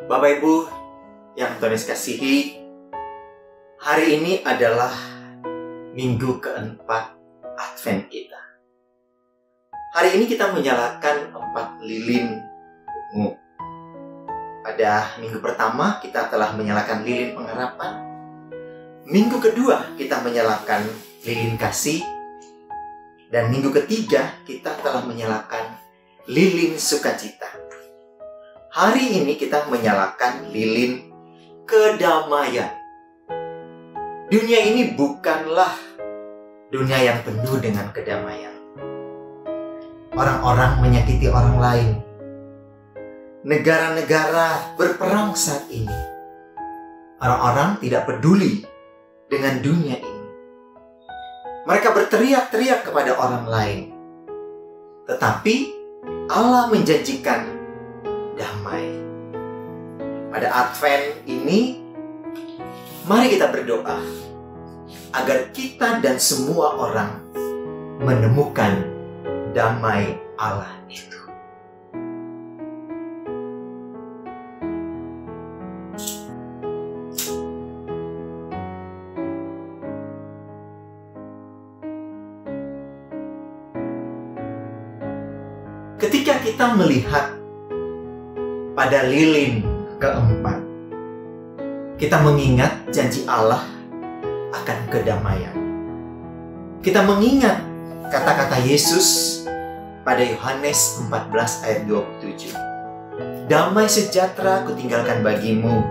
Bapak Ibu yang Tuhan Yesus kasihi, hari ini adalah minggu keempat Advent kita. Hari ini kita menyalakan 4 lilin ungu. Pada minggu pertama kita telah menyalakan lilin pengharapan. Minggu kedua kita menyalakan lilin kasih. Dan minggu ketiga kita telah menyalakan lilin sukacita. Hari ini kita menyalakan lilin kedamaian. Dunia ini bukanlah dunia yang penuh dengan kedamaian. Orang-orang menyakiti orang lain. Negara-negara berperang saat ini. Orang-orang tidak peduli dengan dunia ini. Mereka berteriak-teriak kepada orang lain. Tetapi Allah menjanjikan damai. Pada Advent ini, mari kita berdoa agar kita dan semua orang menemukan damai Allah itu. Ketika kita melihat pada lilin keempat, kita mengingat janji Allah akan kedamaian. Kita mengingat kata-kata Yesus pada Yohanes 14 ayat 27. Damai sejahtera kutinggalkan bagimu,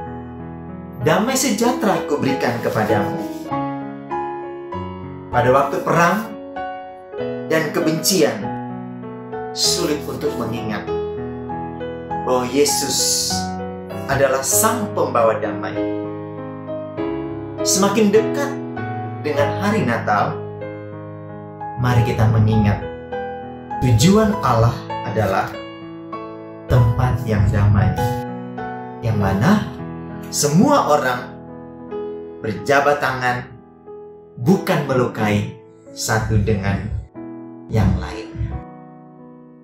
damai sejahtera kuberikan kepadamu. Pada waktu perang dan kebencian, sulit untuk mengingat bahwa Yesus adalah Sang Pembawa Damai. Semakin dekat dengan hari Natal, mari kita mengingat tujuan Allah adalah tempat yang damai, yang mana semua orang berjabat tangan, bukan melukai satu dengan yang lainnya.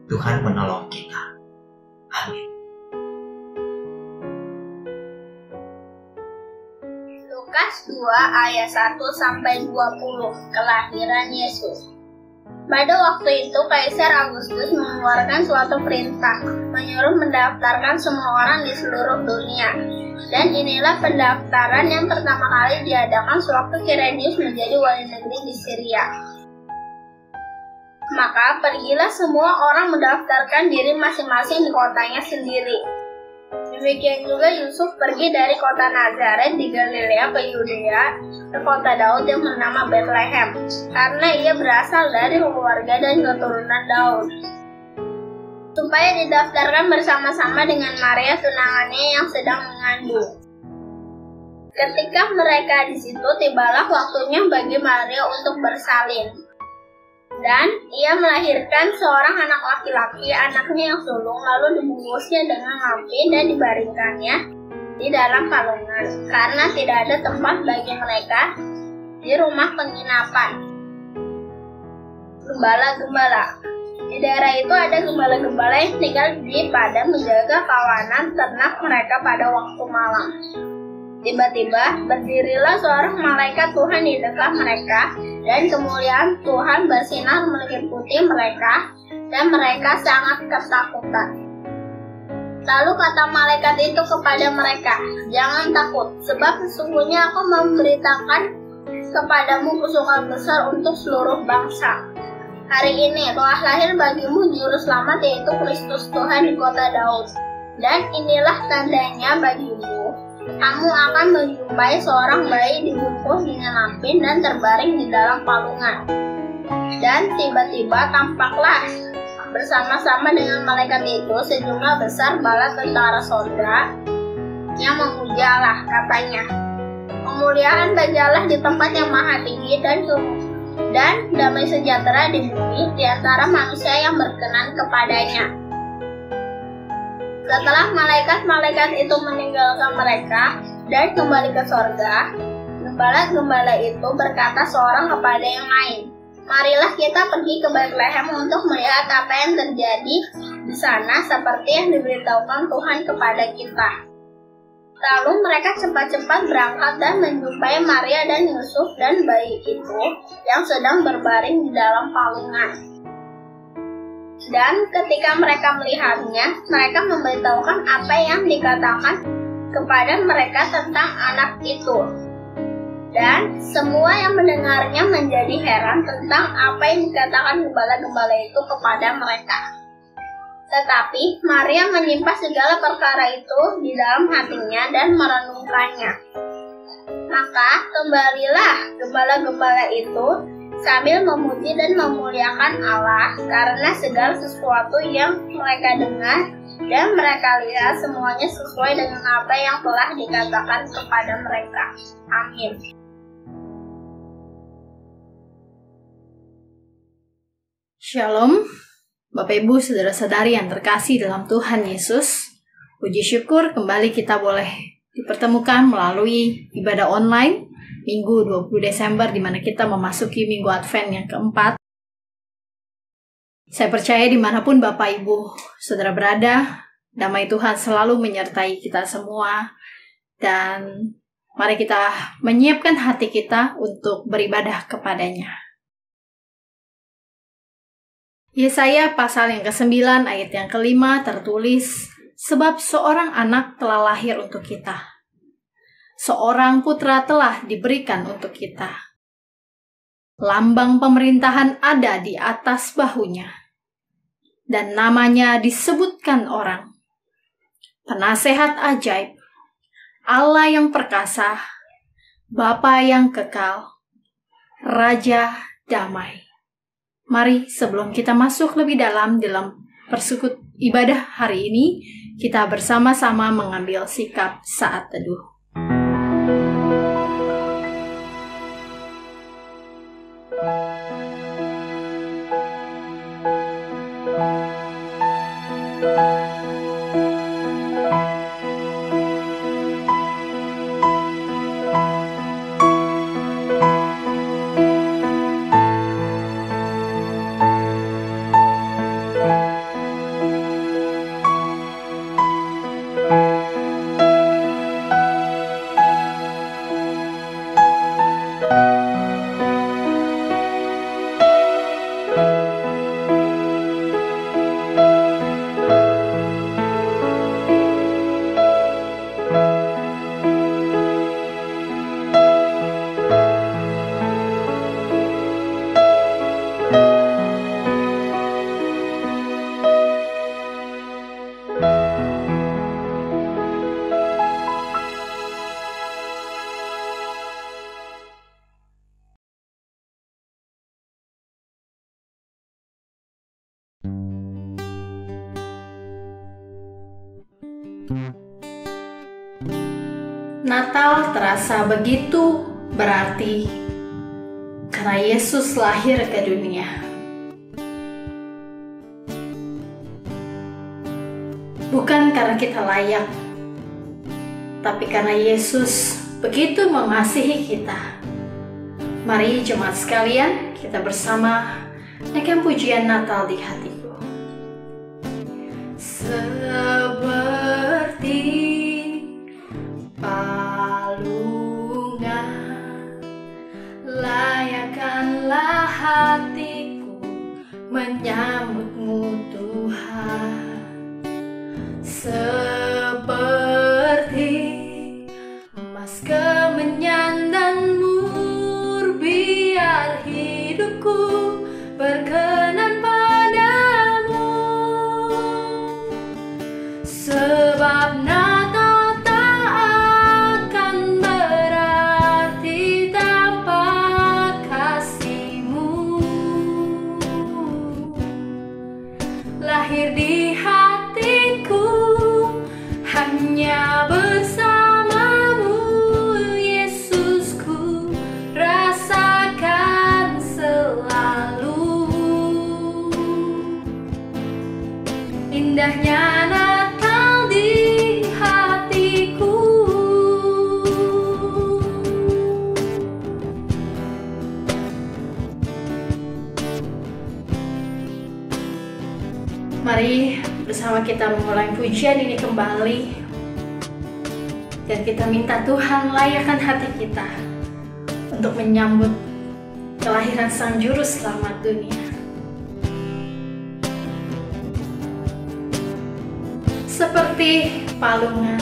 Tuhan menolong kita. Amin. Lukas 2 ayat 1-20, kelahiran Yesus. Pada waktu itu Kaisar Agustus mengeluarkan suatu perintah, menyuruh mendaftarkan semua orang di seluruh dunia. Dan inilah pendaftaran yang pertama kali diadakan sewaktu Kirenius menjadi wali negeri di Syria. Maka pergilah semua orang mendaftarkan diri masing-masing di kotanya sendiri. Demikian juga Yusuf pergi dari kota Nazaret di Galilea ke Yudea, ke kota Daud yang bernama Bethlehem, karena ia berasal dari keluarga dan keturunan Daud, supaya didaftarkan bersama-sama dengan Maria tunangannya yang sedang mengandung. Ketika mereka di situ, tibalah waktunya bagi Maria untuk bersalin. Dan ia melahirkan seorang anak laki-laki, anaknya yang sulung, lalu dibungkusnya dengan api dan dibaringkannya di dalam palungan, karena tidak ada tempat bagi mereka di rumah penginapan. Gembala-gembala. Di daerah itu ada gembala-gembala yang tinggal di padang menjaga kawanan ternak mereka pada waktu malam. Tiba-tiba berdirilah seorang malaikat Tuhan di dekat mereka, dan kemuliaan Tuhan bersinar meliputi mereka, dan mereka sangat ketakutan. Lalu kata malaikat itu kepada mereka, "Jangan takut, sebab sesungguhnya aku memberitakan kepadamu kesukaan besar untuk seluruh bangsa. Hari ini telah lahir bagimu Juru Selamat, yaitu Kristus Tuhan di kota Daud. Dan inilah tandanya bagimu. Kamu akan menjumpai seorang bayi dibungkus dengan api dan terbaring di dalam palungan." Dan tiba-tiba tampaklah bersama-sama dengan malaikat itu sejumlah besar bala tentara sorga yang memuji Allah, katanya, "Kemuliaan bagi Allah di tempat yang maha tinggi, dan damai sejahtera di bumi di antara manusia yang berkenan kepadanya." Setelah malaikat-malaikat itu meninggalkan mereka dan kembali ke sorga, gembala-gembala itu berkata seorang kepada yang lain, "Marilah kita pergi ke Bethlehem untuk melihat apa yang terjadi di sana seperti yang diberitahukan Tuhan kepada kita." Lalu mereka cepat-cepat berangkat dan menjumpai Maria dan Yusuf dan bayi itu yang sedang berbaring di dalam palungan. Dan ketika mereka melihatnya, mereka memberitahukan apa yang dikatakan kepada mereka tentang anak itu. Dan semua yang mendengarnya menjadi heran tentang apa yang dikatakan gembala-gembala itu kepada mereka. Tetapi Maria menyimpan segala perkara itu di dalam hatinya dan merenungkannya. Maka kembalilah gembala-gembala itu sambil memuji dan memuliakan Allah karena segala sesuatu yang mereka dengar dan mereka lihat semuanya sesuai dengan apa yang telah dikatakan kepada mereka. Amin. Shalom, Bapak Ibu Saudara-saudari yang terkasih dalam Tuhan Yesus. Puji syukur kembali kita boleh dipertemukan melalui ibadah online Minggu 20 Desember di mana kita memasuki Minggu Advent yang keempat. Saya percaya dimanapun Bapak Ibu Saudara berada, damai Tuhan selalu menyertai kita semua. Dan mari kita menyiapkan hati kita untuk beribadah kepadanya. Yesaya pasal yang ke-9 ayat yang ke-5 tertulis, sebab seorang anak telah lahir untuk kita. Seorang putra telah diberikan untuk kita. Lambang pemerintahan ada di atas bahunya. Dan namanya disebutkan orang. Penasehat ajaib, Allah yang perkasa, Bapa yang kekal, Raja damai. Mari sebelum kita masuk lebih dalam persekutu ibadah hari ini, kita bersama-sama mengambil sikap saat teduh. Natal terasa begitu berarti karena Yesus lahir ke dunia. Bukan karena kita layak, tapi karena Yesus begitu mengasihi kita. Mari jemaat sekalian, kita bersama naikkan pujian Natal di hatiku. Seperti palungan, layakkanlah hatiku menyambutmu Tuhan. Seperti emas kemenyan dan mur, biar hidupku berkenan padamu. Sebab Natal tak akan berarti tanpa kasih-Mu. Lahir di hatiku hanya bersama-Mu, Yesusku, rasakan selalu indahnya Natal di hatiku. Mari bersama kita mengulang pujian ini kembali. Dan kita minta Tuhan layakkan hati kita untuk menyambut kelahiran Sang Juru Selamat dunia. Seperti palungan,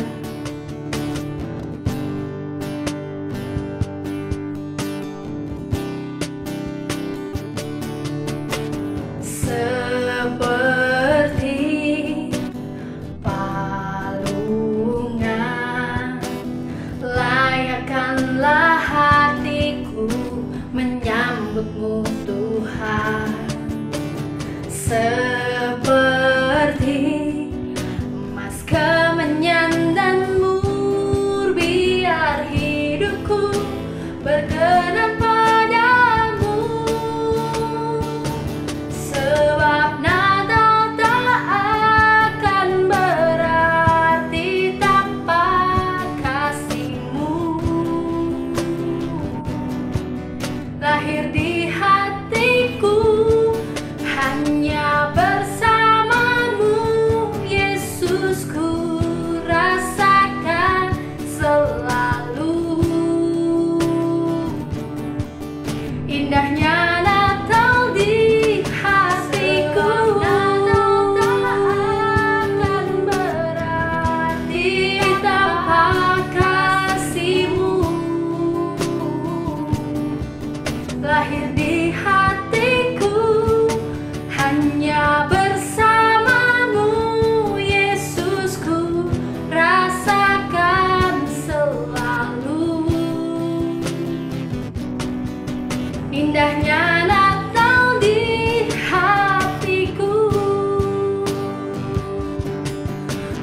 seperti palungan, layakkanlah hatiku menyambutmu Tuhan. Seperti emas kemenyan dan mur, biar hidupku berkenan padamu. Sebab Natal tak akan berarti tanpa kasih-Mu. Lahir di hatiku hanya bersamamu, Yesus, ku rasakan selalu. Indahnya Natal di hatiku, Natal tak akan berarti tanpa kasih-Mu. Lahir di hatiku hanya bersamamu, Yesus, ku rasakan selalu. Indahnya Natal di hatiku,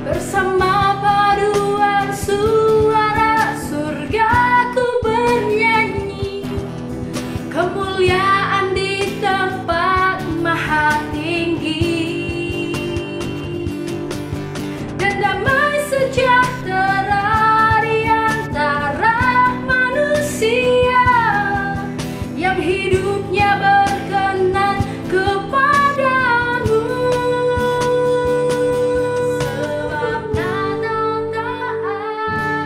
bersama paduan suara surga ku bernyanyi, kemuliaan di tempat maha tinggi, dan damai sejahtera di antara manusia yang hidupnya berkenan kepadamu. Sebab Natal tak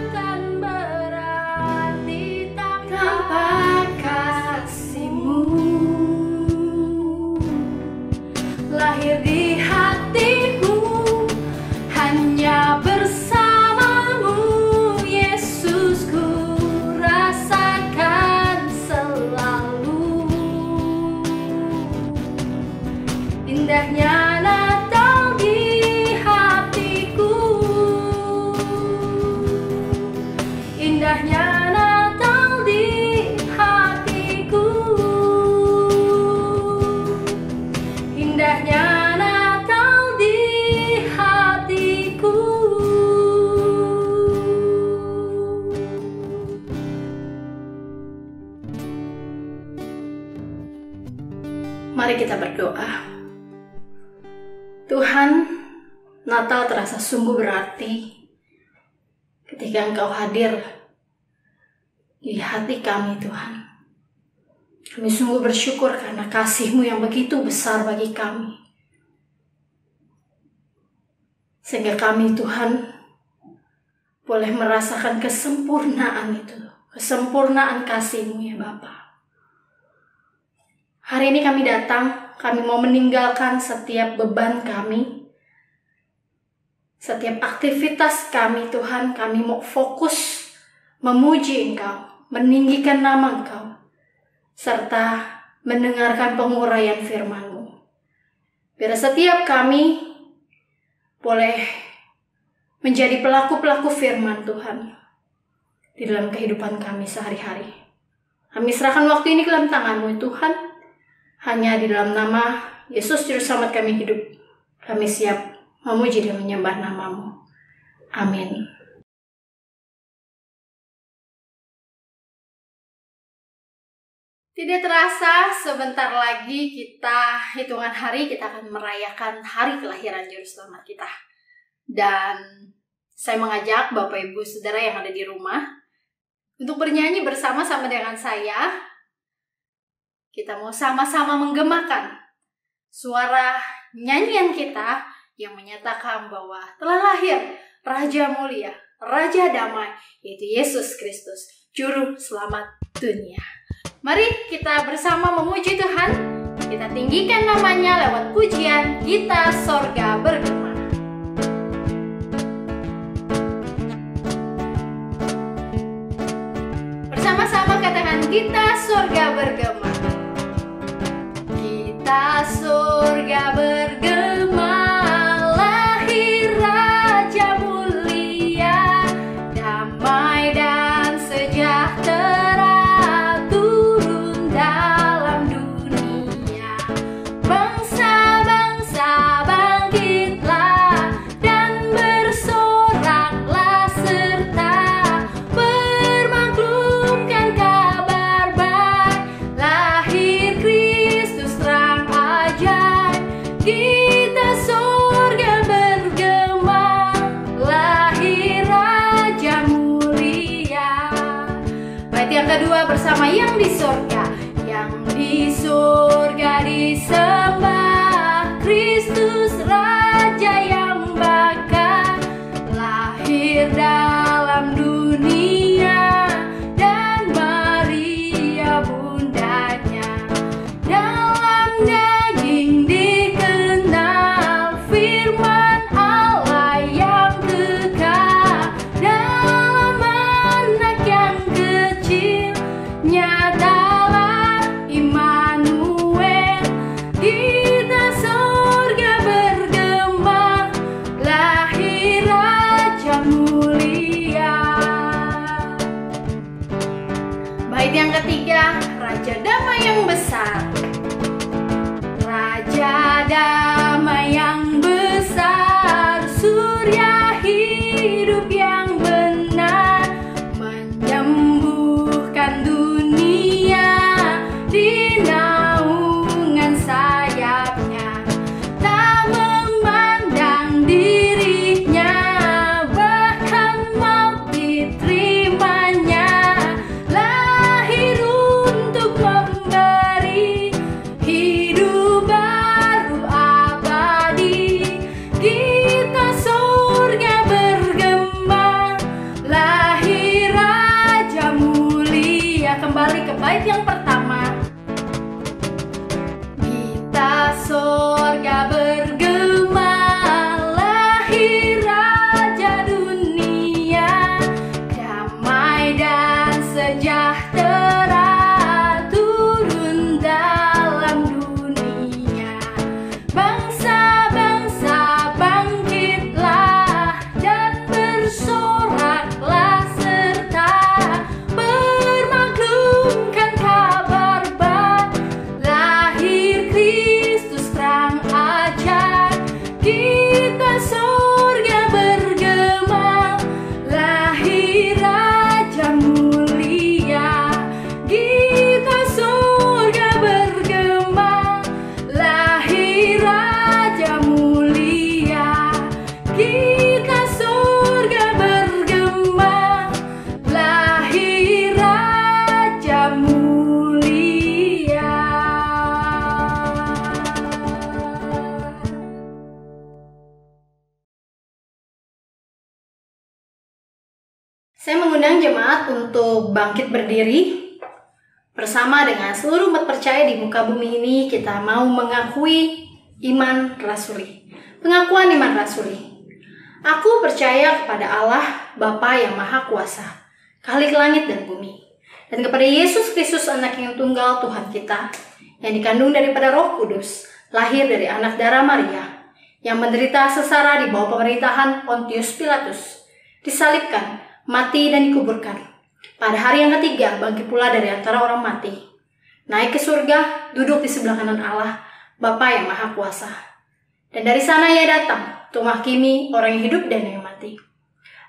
akan berarti tanpa kasih-Mu. Lahir di hatimu hanya bersamamu, Yesus, ku rasakan selalu. Indahnya Natal di hatiku, indahnya Natal di hatiku, indahnya Natal di hatiku. Mari kita berdoa. Tuhan, Natal terasa sungguh berarti ketika Engkau hadir di hati kami, Tuhan. Kami sungguh bersyukur karena kasih-Mu yang begitu besar bagi kami. Sehingga kami, Tuhan, boleh merasakan kesempurnaan itu, kesempurnaan kasih-Mu ya Bapa. Hari ini kami datang, kami mau meninggalkan setiap beban kami, setiap aktivitas kami, Tuhan. Kami mau fokus memuji Engkau, meninggikan nama Engkau, serta mendengarkan penguraian firman-Mu. Biar setiap kami boleh menjadi pelaku-pelaku firman Tuhan di dalam kehidupan kami sehari-hari. Kami serahkan waktu ini ke dalam tangan-Mu Tuhan. Hanya di dalam nama Yesus Juru Selamat kami hidup. Kami siap memuji dan menyembah nama-Mu. Amin. Tidak terasa, sebentar lagi hitungan hari kita akan merayakan hari kelahiran Juru Selamat kita. Dan saya mengajak Bapak Ibu Saudara yang ada di rumah untuk bernyanyi bersama-sama dengan saya. Kita mau sama-sama menggemakan suara nyanyian kita yang menyatakan bahwa telah lahir Raja Mulia, Raja Damai, yaitu Yesus Kristus, Juru Selamat dunia. Mari kita bersama memuji Tuhan. Kita tinggikan namanya lewat pujian Gita Sorga Bergema. Bersama-sama katakan Gita Sorga Bergema. Gita Sorga bergema, lahir Raja mulia, damai dan sejahtera turun dalam dunia. Bangsa-bangsa bangkitlah dan bersoraklah serta bermaklumkan kabar baik, lahir Kristus terang ajaib. Gita sorga bergema, lahir Raja mulia. Bait yang kedua bersama yang di sorga. Yang di sorga disembah Kristus Raja yang bakar, lahir dalam dunia dan Maria bundanya. Dalam daging dikenal firman Allah yang kekal, dalam anak yang kecil nyatalah Immanuel. Gita sorga bergema, lahir Raja mulia. Bait yang ketiga, Raja Damai yang besar. Raja damai yang besar, surya hidup yang benar, menyembuhkan dunia di naungan sayapnya. Tak memandang dirinya, bahkan maut diterimanya, lahir untuk memberi hidup baru abadi. Gita sorga bergema, lahir Raja mulia. Kembali ke bait yang pertama. Gita sorga bergema, lahir Raja dunia, damai dan sejahtera turun dalam dunia. Bangsa-bangsa bangkitlah dan bersoraklah serta bermaklumkan kabar baik, lahir Kristus terang ajaib. Gita sorga bergema, lahir Raja mulia. Gita sorga bergema, lahir Raja mulia. Gita sorga bergema, lahir Raja mulia. Saya mengundang jemaat untuk bangkit berdiri. Bersama dengan seluruh umat percaya di muka bumi ini, kita mau mengakui iman rasuli. Pengakuan iman rasuli. Aku percaya kepada Allah, Bapa yang Maha Kuasa, Khalik langit dan bumi, dan kepada Yesus Kristus, anak yang tunggal Tuhan kita, yang dikandung daripada Roh Kudus, lahir dari anak darah Maria, yang menderita sengsara di bawah pemerintahan Pontius Pilatus, disalibkan, mati dan dikuburkan. Pada hari yang ketiga bangkit pula dari antara orang mati, naik ke surga, duduk di sebelah kanan Allah, Bapa yang Maha Kuasa. Dan dari sana ia datang untuk menghakimi orang yang hidup dan yang mati.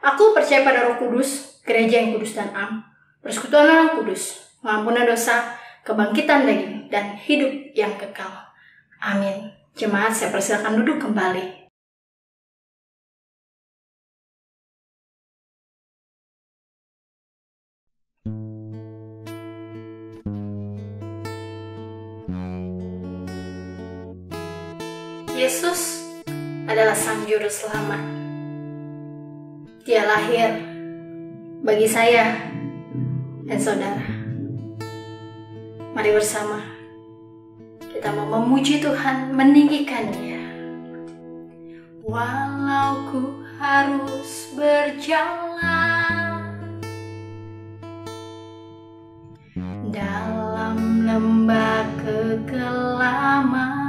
Aku percaya pada Roh Kudus, gereja yang kudus dan am, persekutuan orang kudus, pengampunan dosa, kebangkitan daging, dan hidup yang kekal. Amin. Jemaat, saya persilakan duduk kembali. Yesus adalah Sang Juru Selamat. Dia lahir bagi saya dan saudara. Mari bersama kita mau memuji Tuhan, meninggikan Dia. Walau ku harus berjalan dalam lembah kekelaman,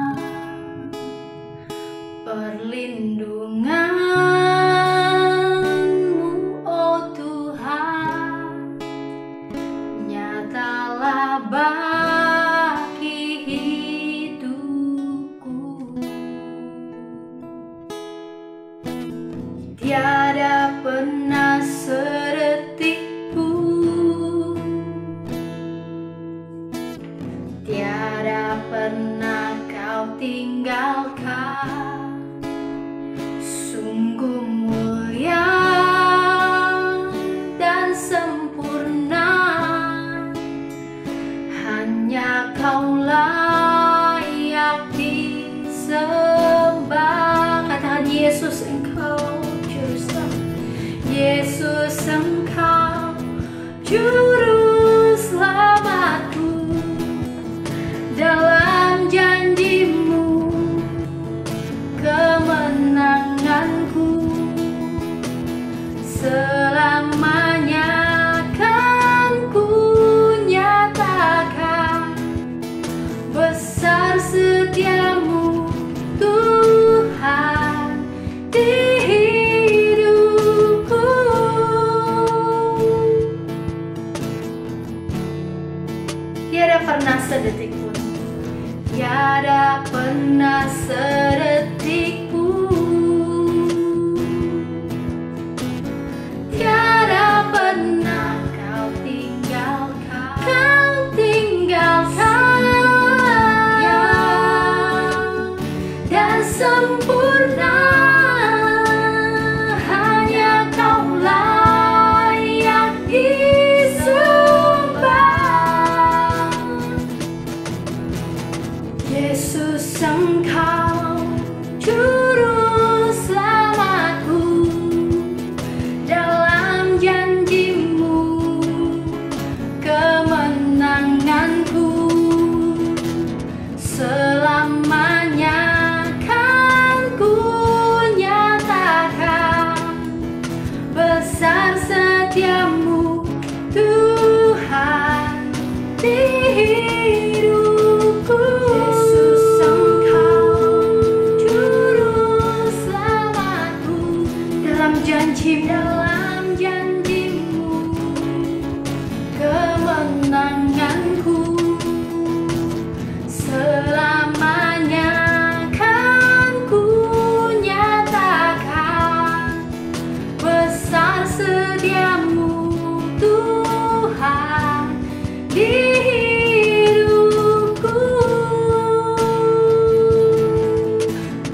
perlindungan-Mu, oh Tuhan, nyatalah bagi hidupku. Tiada pernah sedetik pun, tiada pernah Kau tinggalkan. Sungguh mulia dan sempurna, hanya Kau layak disembah. Katakan Yesus, Engkau juru selamat. Yesus, Engkau juru selamatku. Dalam janji-Mu kemenanganku, selamanya kan ku nyatakan besar setia-Mu Tuhan di hidupku. Tiada pernah sedetik pun, tiada pernah sedetik pun, tiada pernah Kau tinggalkan. Kau tinggalkan dan sempurna, hanya Kau layak disembah. Yesus, Engkau juru selamatku. Dalam janji-Mu kemenanganku, selamanya kan ku nyatakan besar setia-Mu Tuhan di hidupku. Yesus, Engkau juru selamatku. Dalam janji-Mu kemenanganku, selamanya kan ku nyatakan besar setia-Mu Tuhan di hidupku.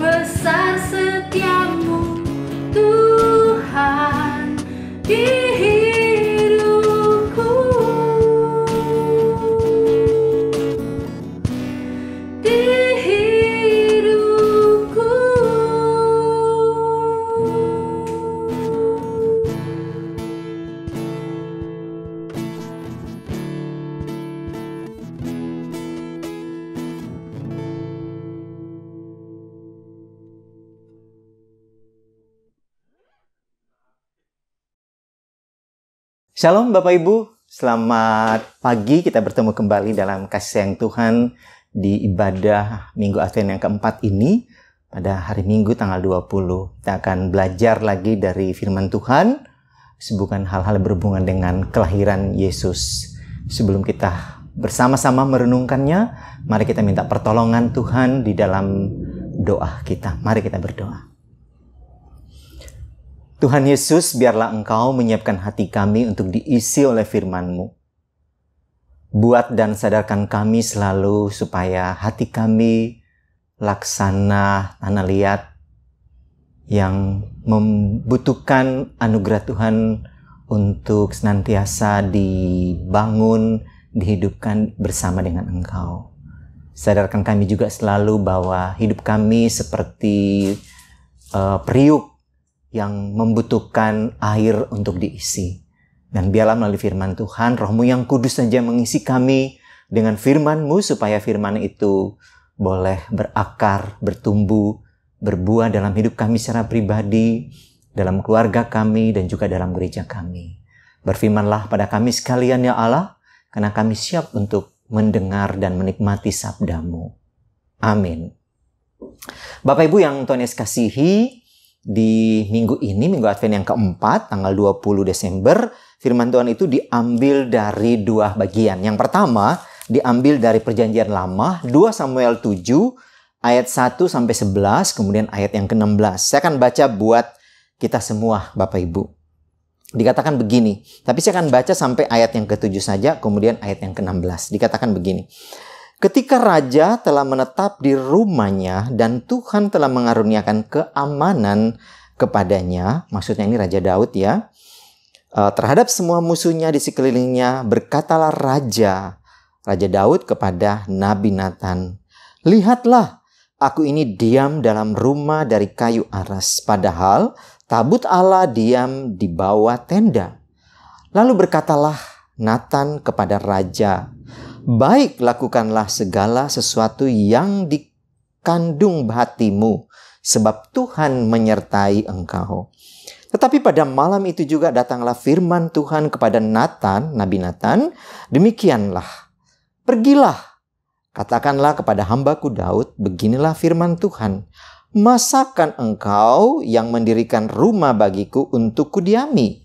Besar setia-Mu Tuhan di hidupku. Di hidupku. Shalom Bapak Ibu, selamat pagi. Kita bertemu kembali dalam kasih sayang Tuhan di ibadah Minggu Advent yang keempat ini. Pada hari Minggu tanggal 20, kita akan belajar lagi dari firman Tuhan, bukan hal-hal berhubungan dengan kelahiran Yesus. Sebelum kita bersama-sama merenungkannya, mari kita minta pertolongan Tuhan di dalam doa kita. Mari kita berdoa. Tuhan Yesus, biarlah Engkau menyiapkan hati kami untuk diisi oleh firman-Mu. Buat dan sadarkan kami selalu supaya hati kami laksana tanah liat yang membutuhkan anugerah Tuhan untuk senantiasa dibangun, dihidupkan bersama dengan Engkau. Sadarkan kami juga selalu bahwa hidup kami seperti periuk yang membutuhkan air untuk diisi. Dan biarlah melalui firman Tuhan, Roh-Mu yang kudus saja mengisi kami dengan firman-Mu, supaya firman itu boleh berakar, bertumbuh, berbuah dalam hidup kami secara pribadi, dalam keluarga kami, dan juga dalam gereja kami. Berfirmanlah pada kami sekalian ya Allah, karena kami siap untuk mendengar dan menikmati sabda-Mu. Amin. Bapak Ibu yang Tuhan Yesus kasihi, di minggu ini, minggu Advent yang keempat, tanggal 20 Desember, firman Tuhan itu diambil dari dua bagian. Yang pertama, diambil dari Perjanjian Lama, 2 Samuel 7, ayat 1-11, kemudian ayat yang ke-16. Saya akan baca buat kita semua, Bapak Ibu. Dikatakan begini, tapi saya akan baca sampai ayat yang ke-7 saja, kemudian ayat yang ke-16. Dikatakan begini. Ketika raja telah menetap di rumahnya dan Tuhan telah mengaruniakan keamanan kepadanya, maksudnya ini Raja Daud ya, terhadap semua musuhnya di sekelilingnya, berkatalah Raja Daud kepada Nabi Nathan, "Lihatlah, aku ini diam dalam rumah dari kayu aras, padahal tabut Allah diam di bawah tenda." Lalu berkatalah Nathan kepada raja, "Baik, lakukanlah segala sesuatu yang dikandung hatimu, sebab Tuhan menyertai engkau." Tetapi pada malam itu juga datanglah firman Tuhan kepada Nathan, Nabi Nathan, "Demikianlah, pergilah, katakanlah kepada hambaku Daud, beginilah firman Tuhan, masakan engkau yang mendirikan rumah bagiku untuk kudiami?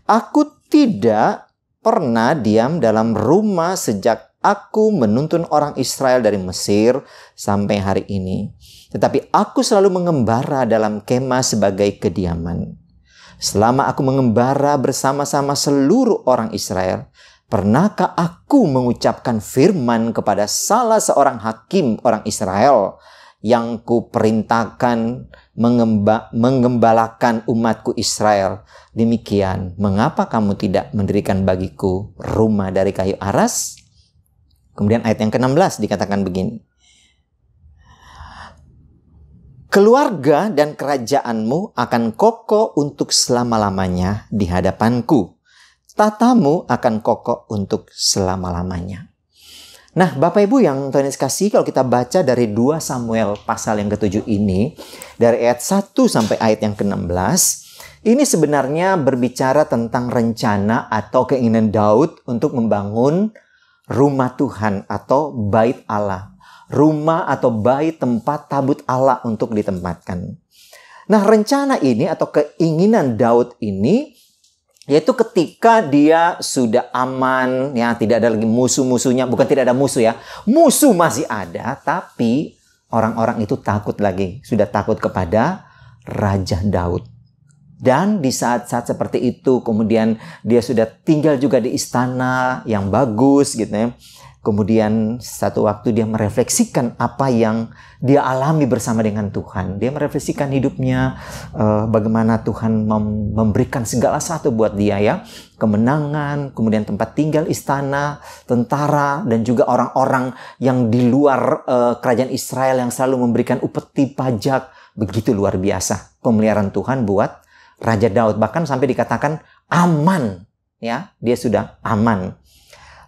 Aku tidak pernah diam dalam rumah sejak aku menuntun orang Israel dari Mesir sampai hari ini. Tetapi aku selalu mengembara dalam kemah sebagai kediaman. Selama aku mengembara bersama-sama seluruh orang Israel, pernahkah aku mengucapkan firman kepada salah seorang hakim orang Israel yang kuperintahkan menggembalakan umatku Israel, demikian, mengapa kamu tidak mendirikan bagiku rumah dari kayu aras?" Kemudian ayat yang ke-16 dikatakan begini. "Keluarga dan kerajaanmu akan kokoh untuk selama-lamanya di hadapanku. Tatamu akan kokoh untuk selama-lamanya." Nah, Bapak Ibu yang Tuhan Yesus kasih, kalau kita baca dari 2 Samuel pasal yang ke-7 ini, dari ayat 1 sampai ayat yang ke-16, ini sebenarnya berbicara tentang rencana atau keinginan Daud untuk membangun rumah Tuhan atau bait Allah. Rumah atau bait tempat tabut Allah untuk ditempatkan. Nah, rencana ini atau keinginan Daud ini, yaitu ketika dia sudah aman, ya tidak ada lagi musuh-musuhnya, bukan tidak ada musuh ya, musuh masih ada, tapi orang-orang itu takut lagi, sudah takut kepada Raja Daud. Dan di saat-saat seperti itu, kemudian dia sudah tinggal juga di istana yang bagus gitu ya. Kemudian satu waktu dia merefleksikan apa yang dia alami bersama dengan Tuhan. Dia merefleksikan hidupnya, bagaimana Tuhan memberikan segala sesuatu buat dia ya. Kemenangan, kemudian tempat tinggal istana, tentara, dan juga orang-orang yang di luar kerajaan Israel yang selalu memberikan upeti pajak. Begitu luar biasa pemeliharaan Tuhan buat Raja Daud. Bahkan sampai dikatakan aman. Ya, dia sudah aman.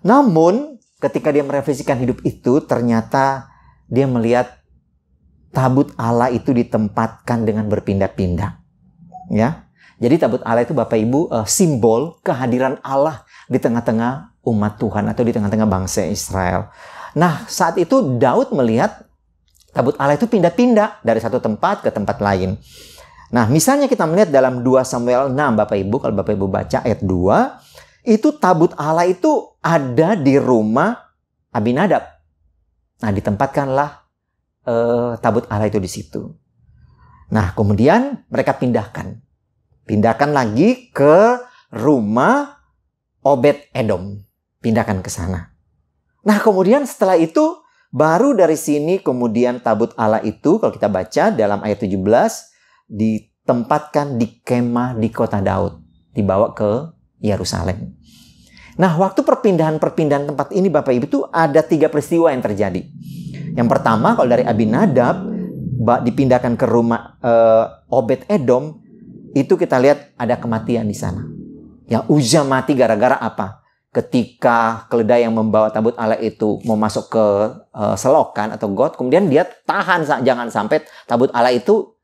Namun ketika dia merefleksikan hidup itu, ternyata dia melihat tabut Allah itu ditempatkan dengan berpindah-pindah. Ya. Jadi tabut Allah itu Bapak Ibu simbol kehadiran Allah di tengah-tengah umat Tuhan atau di tengah-tengah bangsa Israel. Nah, saat itu Daud melihat tabut Allah itu pindah-pindah dari satu tempat ke tempat lain. Nah, misalnya kita melihat dalam 2 Samuel 6 Bapak Ibu, kalau Bapak Ibu baca ayat 2, itu tabut Allah itu ada di rumah Abinadab. Nah, ditempatkanlah tabut Allah itu di situ. Nah, kemudian mereka pindahkan lagi ke rumah Obed Edom. Pindahkan ke sana. Nah, kemudian setelah itu baru dari sini kemudian tabut Allah itu kalau kita baca dalam ayat 17 ditempatkan di kemah di kota Daud, dibawa ke Yerusalem. Nah, waktu perpindahan tempat ini Bapak Ibu itu ada 3 peristiwa yang terjadi. Yang pertama, kalau dari Abinadab dipindahkan ke rumah Obed Edom, itu kita lihat ada kematian di sana. Ya, Uzza mati gara-gara apa? Ketika keledai yang membawa tabut Allah itu mau masuk ke selokan atau got, kemudian dia tahan jangan sampai tabut Allah itu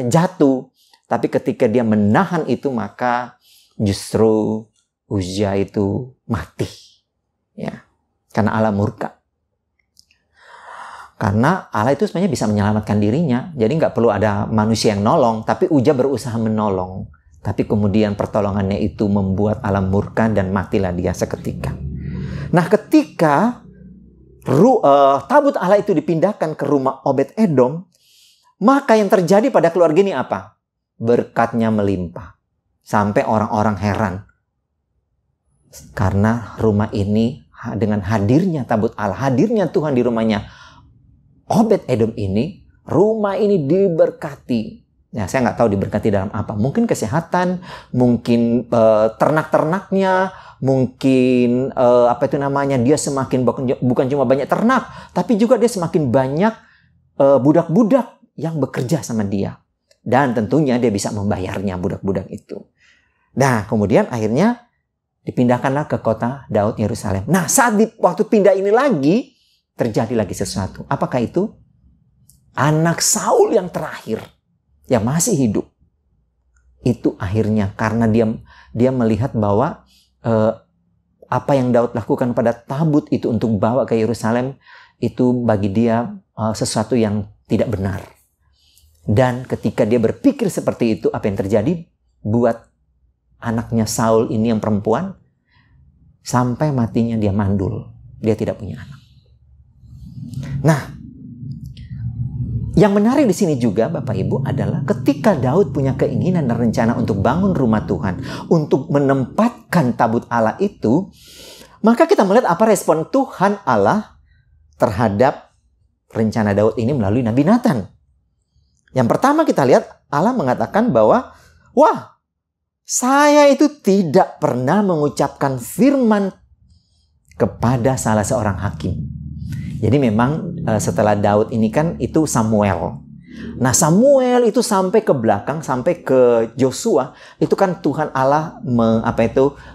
jatuh. Tapi ketika dia menahan itu, maka justru Uzza itu mati. Ya, karena Allah murka. Karena Allah itu sebenarnya bisa menyelamatkan dirinya. Jadi nggak perlu ada manusia yang nolong. Tapi Uzza berusaha menolong. Tapi kemudian pertolongannya itu membuat Allah murka dan matilah dia seketika. Nah, ketika tabut Allah itu dipindahkan ke rumah Obed-Edom, maka yang terjadi pada keluarga ini apa? Berkatnya melimpah. Sampai orang-orang heran. Karena rumah ini dengan hadirnya tabut Allah, hadirnya Tuhan di rumahnya Obed-Edom ini, rumah ini diberkati. Ya, saya nggak tahu diberkati dalam apa. Mungkin kesehatan, mungkin ternak-ternaknya, mungkin dia semakin bukan cuma banyak ternak, tapi juga dia semakin banyak budak-budak yang bekerja sama dia. Dan tentunya dia bisa membayarnya budak-budak itu. Nah, kemudian akhirnya dipindahkanlah ke kota Daud, Yerusalem. Nah, waktu pindah ini lagi, terjadi lagi sesuatu. Apakah itu? Anak Saul yang terakhir, yang masih hidup, itu akhirnya karena dia melihat bahwa apa yang Daud lakukan pada tabut itu untuk bawa ke Yerusalem, itu bagi dia sesuatu yang tidak benar. Dan ketika dia berpikir seperti itu, apa yang terjadi buat anaknya Saul ini yang perempuan? Sampai matinya dia mandul. Dia tidak punya anak. Nah, yang menarik di sini juga Bapak Ibu adalah ketika Daud punya keinginan dan rencana untuk bangun rumah Tuhan, untuk menempatkan tabut Allah itu, maka kita melihat apa respon Tuhan Allah terhadap rencana Daud ini melalui Nabi Nathan. Yang pertama kita lihat Allah mengatakan bahwa, wah, saya itu tidak pernah mengucapkan firman kepada salah seorang hakim. Jadi memang setelah Daud ini kan itu Samuel. Nah, Samuel itu sampai ke belakang, sampai ke Joshua, itu kan Tuhan Allah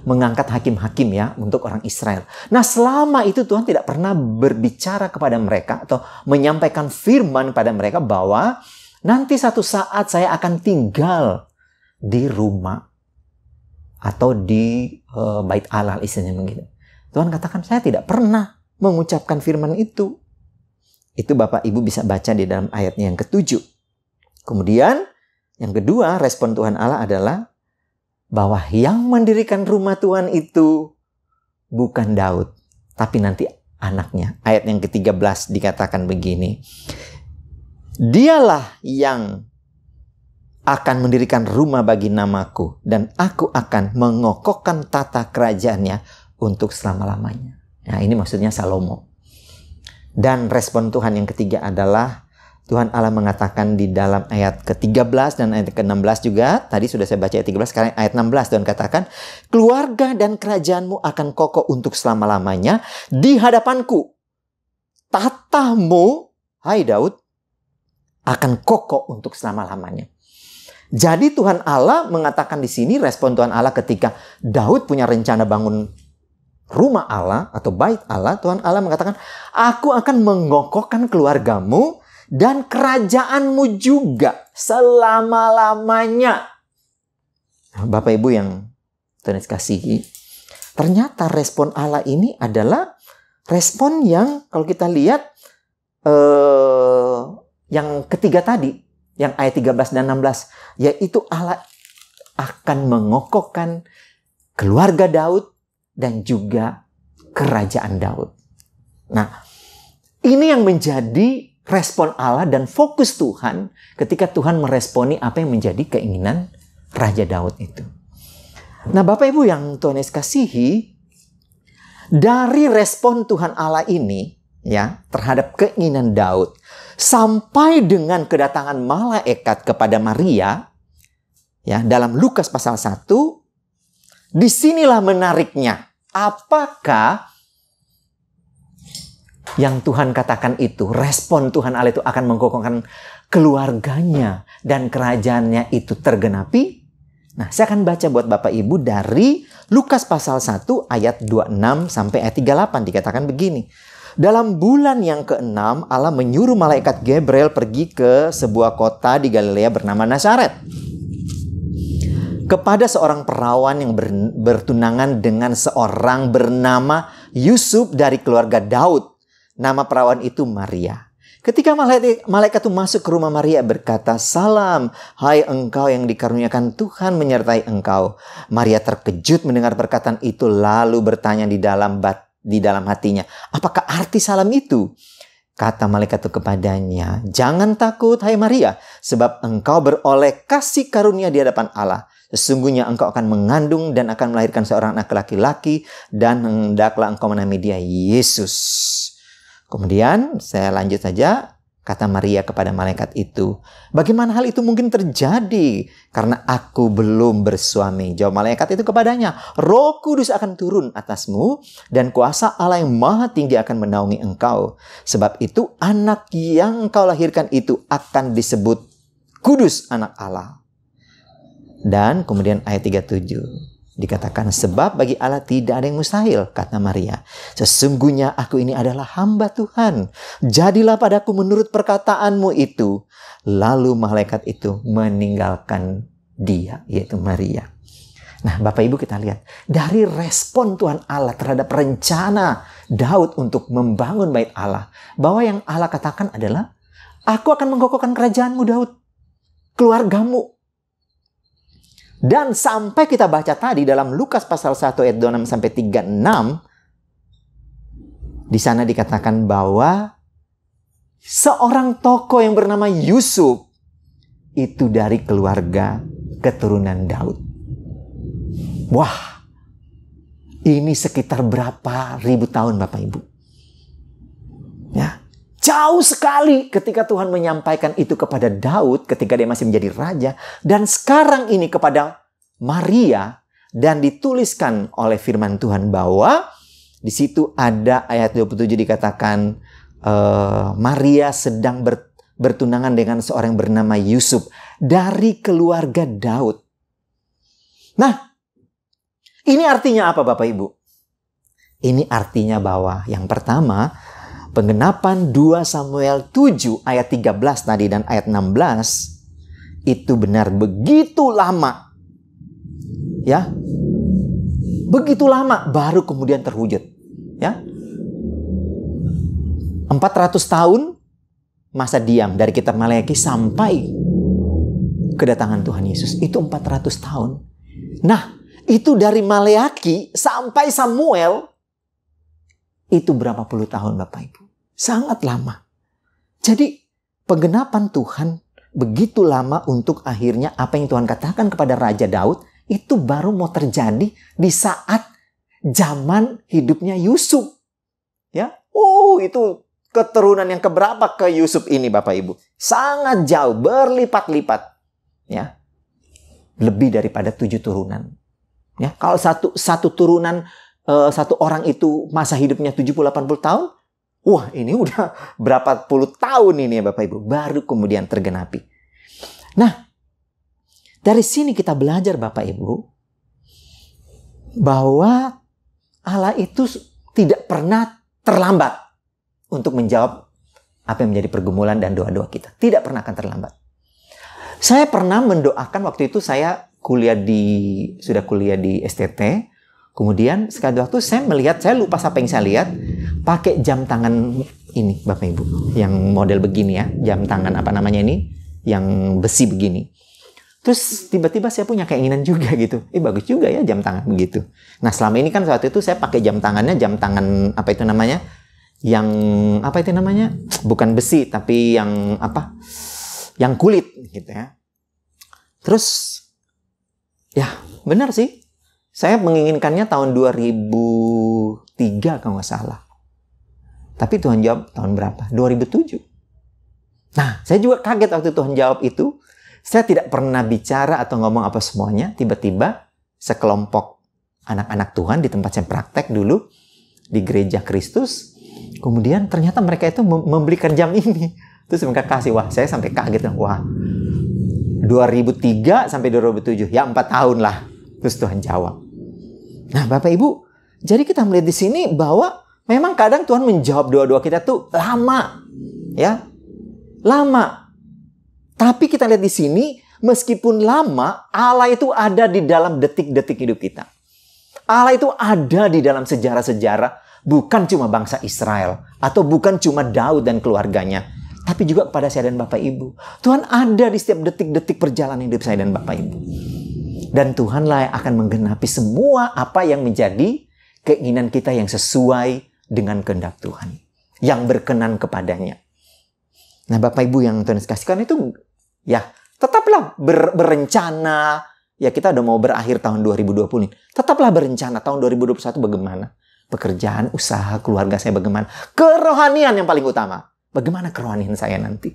mengangkat hakim-hakim ya untuk orang Israel. Nah, selama itu Tuhan tidak pernah berbicara kepada mereka atau menyampaikan firman pada mereka bahwa nanti satu saat saya akan tinggal di rumah atau di bait Allah, istilahnya begitu. Tuhan katakan saya tidak pernah mengucapkan firman itu. Itu Bapak Ibu bisa baca di dalam ayatnya yang ke-7. Kemudian yang kedua, respon Tuhan Allah adalah bahwa yang mendirikan rumah Tuhan itu bukan Daud, tapi nanti anaknya. Ayat yang ke-13 dikatakan begini. Dialah yang akan mendirikan rumah bagi namaku, dan aku akan mengokohkan tata kerajaannya untuk selama-lamanya. Nah, ini maksudnya Salomo. Dan respon Tuhan yang ketiga adalah Tuhan Allah mengatakan di dalam ayat ke-13 dan ayat ke-16 juga. Tadi sudah saya baca ayat 13, sekarang ayat 16. Tuhan katakan, keluarga dan kerajaanmu akan kokoh untuk selama-lamanya di hadapanku. Tatamu, hai Daud, akan kokoh untuk selama-lamanya. Jadi Tuhan Allah mengatakan di sini, respon Tuhan Allah ketika Daud punya rencana bangun rumah Allah atau bait Allah, Tuhan Allah mengatakan, aku akan mengokohkan keluargamu dan kerajaanmu juga selama-lamanya. Bapak Ibu yang Tuhan kasihi, ternyata respon Allah ini adalah respon yang kalau kita lihat yang ketiga tadi, yang ayat 13 dan 16, yaitu Allah akan mengokohkan keluarga Daud dan juga kerajaan Daud. Nah, ini yang menjadi respon Allah dan fokus Tuhan ketika Tuhan meresponi apa yang menjadi keinginan Raja Daud itu. Nah, Bapak Ibu yang Tuhan Yesus kasihi, dari respon Tuhan Allah ini ya terhadap keinginan Daud sampai dengan kedatangan malaikat kepada Maria ya dalam Lukas pasal 1, disinilah menariknya. Apakah yang Tuhan katakan itu, respon Tuhan Allah itu akan mengokohkan keluarganya dan kerajaannya itu tergenapi. Nah, saya akan baca buat Bapak Ibu dari Lukas pasal 1 ayat 26 sampai ayat 38. Dikatakan begini. Dalam bulan yang ke-6, Allah menyuruh malaikat Gabriel pergi ke sebuah kota di Galilea bernama Nazaret, kepada seorang perawan yang bertunangan dengan seorang bernama Yusuf dari keluarga Daud. Nama perawan itu Maria. Ketika malaikat itu masuk ke rumah Maria berkata, "Salam, hai engkau yang dikaruniakan Tuhan menyertai engkau." Maria terkejut mendengar perkataan itu lalu bertanya di dalam hatinya, "Apakah arti salam itu?" Kata malaikat itu kepadanya, "Jangan takut, hai Maria, sebab engkau beroleh kasih karunia di hadapan Allah. Sesungguhnya engkau akan mengandung dan akan melahirkan seorang anak laki-laki, dan hendaklah engkau menamai dia Yesus." Kemudian saya lanjut saja, kata Maria kepada malaikat itu, "Bagaimana hal itu mungkin terjadi? Karena aku belum bersuami." Jawab malaikat itu kepadanya, "Roh Kudus akan turun atasmu dan kuasa Allah yang Maha Tinggi akan menaungi engkau. Sebab itu anak yang engkau lahirkan itu akan disebut Kudus, anak Allah." Dan kemudian ayat 37 dikatakan, "Sebab bagi Allah tidak ada yang mustahil," kata Maria. "Sesungguhnya aku ini adalah hamba Tuhan. Jadilah padaku menurut perkataanmu itu." Lalu malaikat itu meninggalkan dia, yaitu Maria. Nah, Bapak Ibu, kita lihat dari respon Tuhan Allah terhadap rencana Daud untuk membangun bait Allah, bahwa yang Allah katakan adalah, "Aku akan mengkokohkan kerajaanmu Daud, keluargamu." Dan sampai kita baca tadi dalam Lukas pasal 1 ayat 26 sampai 36, di sana dikatakan bahwa seorang tokoh yang bernama Yusuf itu dari keluarga keturunan Daud. Wah, ini sekitar berapa ribu tahun Bapak Ibu? Ya, jauh sekali ketika Tuhan menyampaikan itu kepada Daud ketika dia masih menjadi raja. Dan sekarang ini kepada Maria. Dan dituliskan oleh firman Tuhan bahwa di situ ada ayat 27 dikatakan Maria sedang bertunangan dengan seorang yang bernama Yusuf dari keluarga Daud. Nah, ini artinya apa Bapak Ibu? Ini artinya bahwa yang pertama, penggenapan 2 Samuel 7 ayat 13 tadi dan ayat 16 itu benar begitu lama. Ya. Begitu lama baru kemudian terwujud. Ya. 400 tahun masa diam dari kitab Maleakhi sampai kedatangan Tuhan Yesus. Itu 400 tahun. Nah, itu dari Maleakhi sampai Samuel itu berapa puluh tahun Bapak Ibu? Sangat lama. Jadi penggenapan Tuhan begitu lama untuk akhirnya apa yang Tuhan katakan kepada Raja Daud itu baru mau terjadi di saat zaman hidupnya Yusuf. Ya, itu keturunan yang keberapa ke Yusuf ini Bapak Ibu? Sangat jauh, berlipat-lipat. Ya, lebih daripada 7 turunan. Ya, kalau satu turunan satu orang itu masa hidupnya 70-80 tahun. Wah, ini udah berapa puluh tahun ini ya Bapak Ibu. Baru kemudian tergenapi. Nah, dari sini kita belajar Bapak Ibu. Bahwa Allah itu tidak pernah terlambat untuk menjawab apa yang menjadi pergumulan dan doa-doa kita. Tidak pernah akan terlambat. Saya pernah mendoakan waktu itu saya sudah kuliah di STT. Kemudian sekali waktu saya melihat, saya lupa apa yang saya lihat, pakai jam tangan ini Bapak Ibu, yang model begini ya, jam tangan apa namanya ini, yang besi begini. Terus tiba-tiba saya punya keinginan juga gitu, bagus juga ya jam tangan begitu. Nah selama ini kan saat itu saya pakai jam tangan apa itu namanya, yang apa itu namanya, bukan besi tapi yang apa, yang kulit gitu ya. Terus ya benar sih. Saya menginginkannya tahun 2003 kalau nggak salah. Tapi Tuhan jawab tahun berapa? 2007. Nah, saya juga kaget waktu Tuhan jawab itu. Saya tidak pernah bicara atau ngomong apa semuanya. Tiba-tiba sekelompok anak-anak Tuhan di tempat saya praktek dulu di Gereja Kristus. Kemudian ternyata mereka itu membelikan jam ini. Terus mereka kasih, wah saya sampai kaget. Wah, 2003 sampai 2007, ya 4 tahun lah. Terus Tuhan jawab. Nah Bapak Ibu, jadi kita melihat di sini bahwa memang kadang Tuhan menjawab doa-doa kita tuh lama. Ya, lama. Tapi kita lihat di sini, meskipun lama, Allah itu ada di dalam detik-detik hidup kita. Allah itu ada di dalam sejarah-sejarah, bukan cuma bangsa Israel, atau bukan cuma Daud dan keluarganya, tapi juga kepada saya dan Bapak Ibu. Tuhan ada di setiap detik-detik perjalanan hidup saya dan Bapak Ibu. Dan Tuhanlah yang akan menggenapi semua apa yang menjadi keinginan kita yang sesuai dengan kehendak Tuhan, yang berkenan kepadanya. Nah Bapak Ibu yang Tuhan kasihkan itu, ya tetaplah berencana. Ya kita udah mau berakhir tahun 2020 nih. Tetaplah berencana tahun 2021 bagaimana. Pekerjaan, usaha, keluarga saya bagaimana. Kerohanian yang paling utama. Bagaimana kerohanian saya nanti.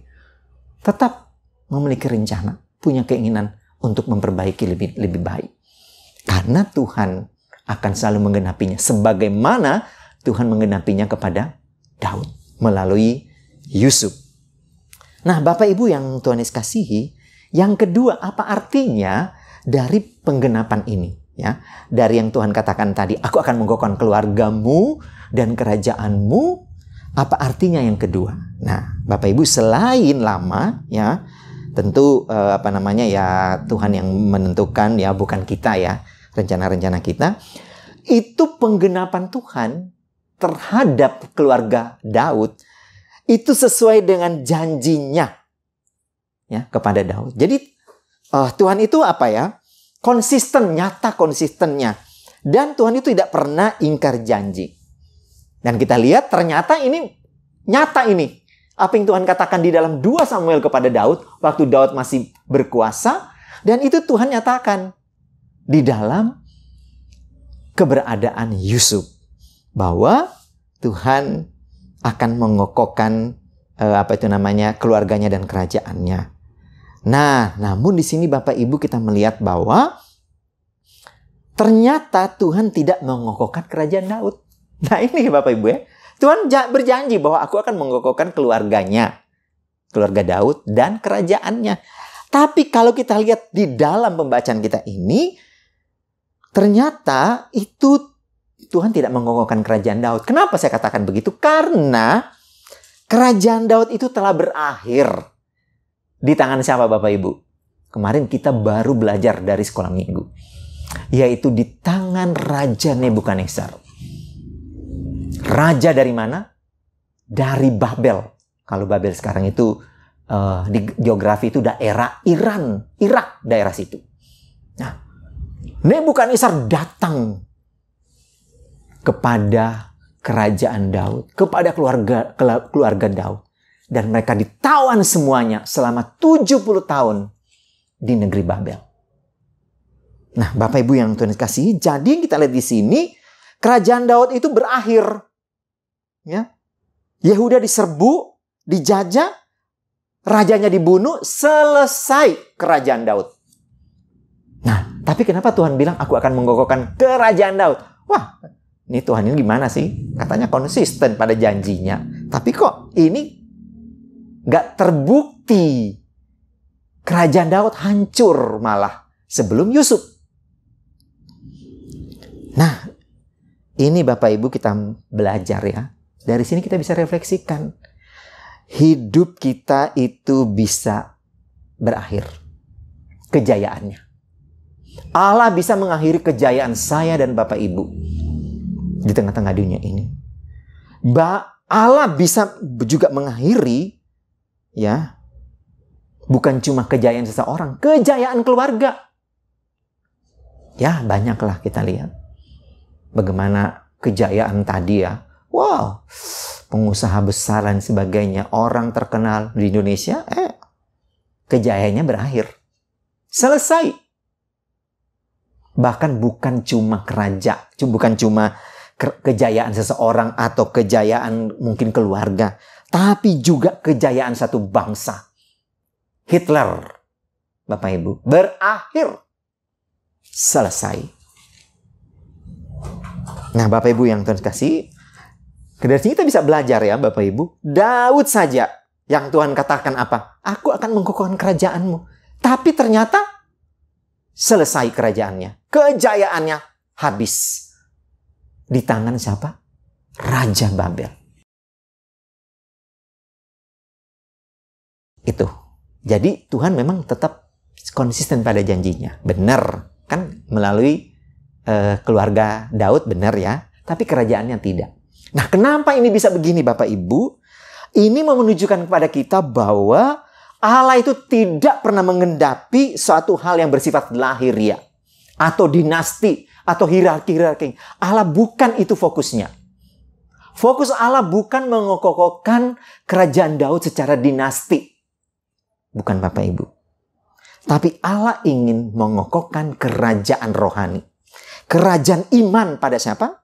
Tetap memiliki rencana. Punya keinginan untuk memperbaiki lebih baik. Karena Tuhan akan selalu menggenapinya. Sebagaimana Tuhan menggenapinya kepada Daud. Melalui Yusuf. Nah Bapak Ibu yang Tuhan Yesus kasihi. Yang kedua, apa artinya dari penggenapan ini, ya, dari yang Tuhan katakan tadi, aku akan menggugurkan keluargamu dan kerajaanmu. Apa artinya yang kedua? Nah, Bapak Ibu, selain lama, ya, tentu ya Tuhan yang menentukan, ya, bukan kita, ya, rencana-rencana kita. Itu penggenapan Tuhan terhadap keluarga Daud itu sesuai dengan janjinya, ya, kepada Daud. Jadi Tuhan itu apa ya? Konsisten, nyata konsistennya. Dan Tuhan itu tidak pernah ingkar janji. Dan kita lihat ternyata ini nyata ini. Apa yang Tuhan katakan di dalam 2 Samuel kepada Daud. Waktu Daud masih berkuasa. Dan itu Tuhan nyatakan di dalam keberadaan Yusuf. Bahwa Tuhan akan mengokohkan keluarganya dan kerajaannya. Nah, namun di sini Bapak Ibu kita melihat bahwa ternyata Tuhan tidak mengokohkan kerajaan Daud. Nah ini Bapak Ibu ya. Tuhan berjanji bahwa aku akan mengokohkan keluarganya. Keluarga Daud dan kerajaannya. Tapi kalau kita lihat di dalam pembacaan kita ini, ternyata itu Tuhan tidak mengokohkan kerajaan Daud. Kenapa saya katakan begitu? Karena kerajaan Daud itu telah berakhir. Di tangan siapa Bapak Ibu? Kemarin kita baru belajar dari sekolah minggu. Yaitu di tangan Raja Nebukadnezar. Raja dari mana? Dari Babel. Kalau Babel sekarang itu di geografi itu daerah Iran. Irak daerah situ. Nah, Nebukadnezar datang kepada kerajaan Daud. Kepada keluarga Daud. Dan mereka ditawan semuanya selama 70 tahun di negeri Babel. Nah, Bapak Ibu yang Tuhan kasih, jadi kita lihat di sini kerajaan Daud itu berakhir. Ya. Yehuda diserbu, dijajah, rajanya dibunuh, selesai kerajaan Daud. Nah, tapi kenapa Tuhan bilang aku akan mengokohkan kerajaan Daud? Wah, ini Tuhan ini gimana sih? Katanya konsisten pada janjinya. Tapi kok ini gak terbukti. Kerajaan Daud hancur malah sebelum Yusuf. Nah, ini Bapak Ibu kita belajar ya. Dari sini kita bisa refleksikan. Hidup kita itu bisa berakhir. Kejayaannya. Allah bisa mengakhiri kejayaan saya dan Bapak Ibu. Di tengah-tengah dunia ini. Allah bisa juga mengakhiri, ya, bukan cuma kejayaan seseorang, kejayaan keluarga. Ya, banyaklah kita lihat. Bagaimana kejayaan tadi ya. Wow, pengusaha besar dan sebagainya. Orang terkenal di Indonesia, kejayaannya berakhir. Selesai. Bahkan bukan cuma bukan cuma kejayaan seseorang atau kejayaan mungkin keluarga. Tapi juga kejayaan satu bangsa. Hitler, Bapak Ibu, berakhir. Selesai. Nah, Bapak Ibu yang Tuhan kasih, dari sini kita bisa belajar ya Bapak Ibu. Daud saja yang Tuhan katakan apa? Aku akan mengokohkan kerajaanmu. Tapi ternyata selesai kerajaannya. Kejayaannya habis. Di tangan siapa? Raja Babel. Itu. Jadi Tuhan memang tetap konsisten pada janjinya. Benar. Kan melalui keluarga Daud benar ya. Tapi kerajaannya tidak. Nah, kenapa ini bisa begini Bapak Ibu? Ini menunjukkan kepada kita bahwa Allah itu tidak pernah mengendapi suatu hal yang bersifat lahiriah. Atau dinasti. Atau hierarki. Allah bukan itu fokusnya. Fokus Allah bukan mengokohkan kerajaan Daud secara dinasti. Bukan Bapak Ibu. Tapi Allah ingin mengokohkan kerajaan rohani. Kerajaan iman pada siapa?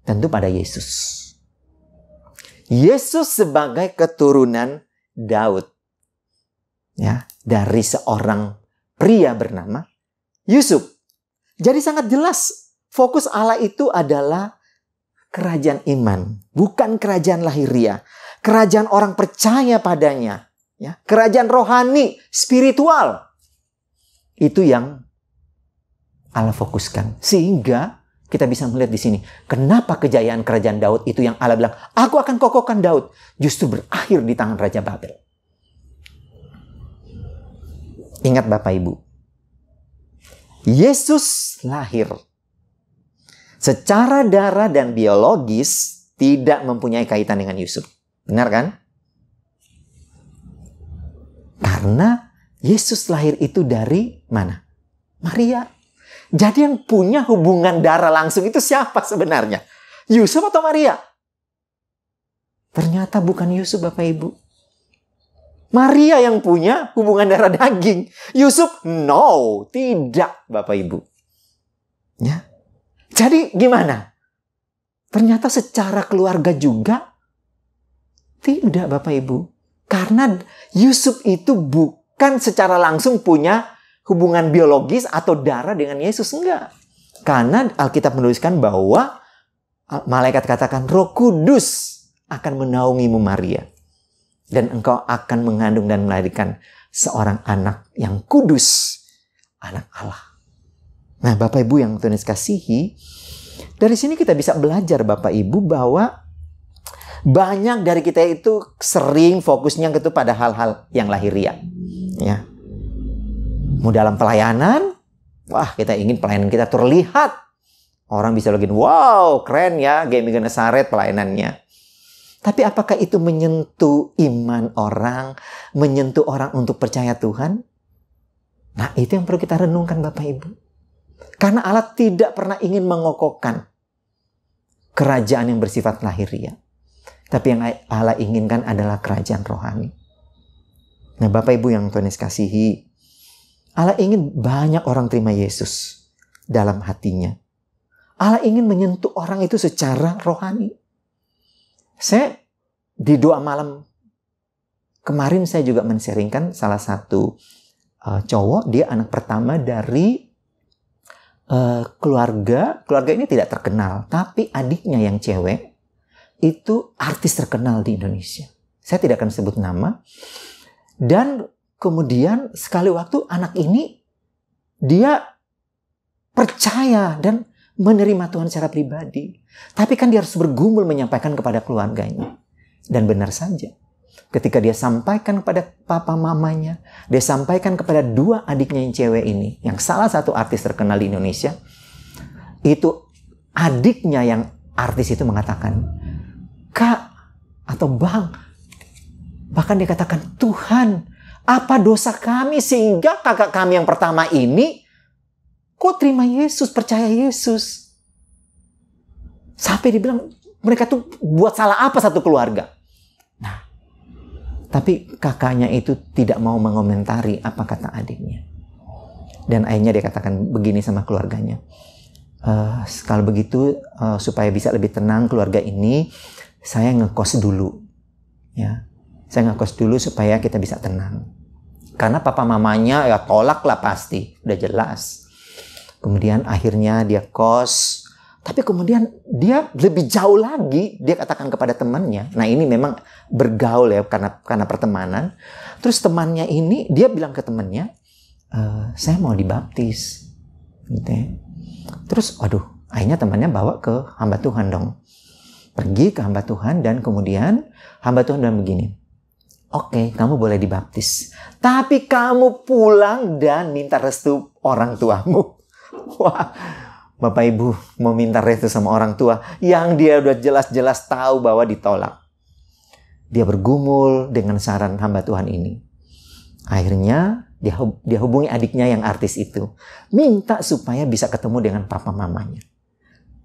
Tentu pada Yesus. Yesus sebagai keturunan Daud. Ya, dari seorang pria bernama Yusuf. Jadi sangat jelas fokus Allah itu adalah kerajaan iman, bukan kerajaan lahiriah. Kerajaan orang percaya padanya, ya. Kerajaan rohani, spiritual. Itu yang Allah fokuskan. Sehingga kita bisa melihat di sini, kenapa kejayaan kerajaan Daud itu yang Allah bilang, aku akan kokohkan Daud, justru berakhir di tangan Raja Babel. Ingat Bapak Ibu, Yesus lahir secara darah dan biologis tidak mempunyai kaitan dengan Yusuf. Benar kan? Karena Yesus lahir itu dari mana? Maria. Jadi yang punya hubungan darah langsung itu siapa sebenarnya? Yusuf atau Maria? Ternyata bukan Yusuf Bapak Ibu. Maria yang punya hubungan darah daging. Yusuf, no, tidak Bapak Ibu. Ya. Jadi gimana? Ternyata secara keluarga juga tidak Bapak Ibu. Karena Yusuf itu bukan secara langsung punya hubungan biologis atau darah dengan Yesus. Enggak. Karena Alkitab menuliskan bahwa malaikat katakan Roh Kudus akan menaungimu Maria. Dan engkau akan mengandung dan melahirkan seorang anak yang kudus. Anak Allah. Nah Bapak Ibu yang Tuhan kasihi. Dari sini kita bisa belajar Bapak Ibu bahwa banyak dari kita itu sering fokusnya gitu pada hal-hal yang lahiriah. Ya. Mau dalam pelayanan, wah kita ingin pelayanan kita terlihat. Orang bisa login, wow keren ya GMI Genesaret pelayanannya. Tapi apakah itu menyentuh iman orang, menyentuh orang untuk percaya Tuhan? Nah itu yang perlu kita renungkan Bapak Ibu. Karena Allah tidak pernah ingin mengokohkan kerajaan yang bersifat lahiriah. Tapi yang Allah inginkan adalah kerajaan rohani. Nah Bapak Ibu yang Tuhan kasihi, Allah ingin banyak orang terima Yesus dalam hatinya. Allah ingin menyentuh orang itu secara rohani. Saya di doa malam kemarin saya juga men-sharingkan salah satu cowok. Dia anak pertama dari keluarga ini tidak terkenal. Tapi adiknya yang cewek itu artis terkenal di Indonesia. Saya tidak akan sebut nama. Dan kemudian sekali waktu anak ini dia percaya dan menerima Tuhan secara pribadi. Tapi kan dia harus bergumul menyampaikan kepada keluarganya. Dan benar saja. Ketika dia sampaikan kepada papa mamanya, dia sampaikan kepada dua adiknya yang cewek ini, yang salah satu artis terkenal di Indonesia, itu adiknya yang artis itu mengatakan, Kak atau Bang, bahkan dia katakan, Tuhan, apa dosa kami sehingga kakak kami yang pertama ini kok terima Yesus, percaya Yesus. Sampai dibilang mereka tuh buat salah apa satu keluarga. Nah, tapi kakaknya itu tidak mau mengomentari apa kata adiknya. Dan akhirnya dia katakan begini sama keluarganya. Kalau begitu supaya bisa lebih tenang keluarga ini, saya ngekos dulu. Ya. Saya ngekos dulu supaya kita bisa tenang. Karena papa mamanya ya tolak lah pasti. Udah jelas. Kemudian akhirnya dia kos. Tapi kemudian dia lebih jauh lagi. Dia katakan kepada temannya. Nah ini memang bergaul ya, karena pertemanan. Terus temannya ini, dia bilang ke temannya, saya mau dibaptis. Gitu ya. Terus, aduh, akhirnya temannya bawa ke hamba Tuhan dong. Pergi ke hamba Tuhan dan kemudian hamba Tuhan bilang begini, oke, kamu boleh dibaptis. Tapi kamu pulang dan minta restu orang tuamu. Wah, Bapak Ibu mau minta restu sama orang tua yang dia udah jelas-jelas tahu bahwa ditolak. Dia bergumul dengan saran hamba Tuhan ini. Akhirnya dia hubungi adiknya yang artis itu. Minta supaya bisa ketemu dengan papa mamanya.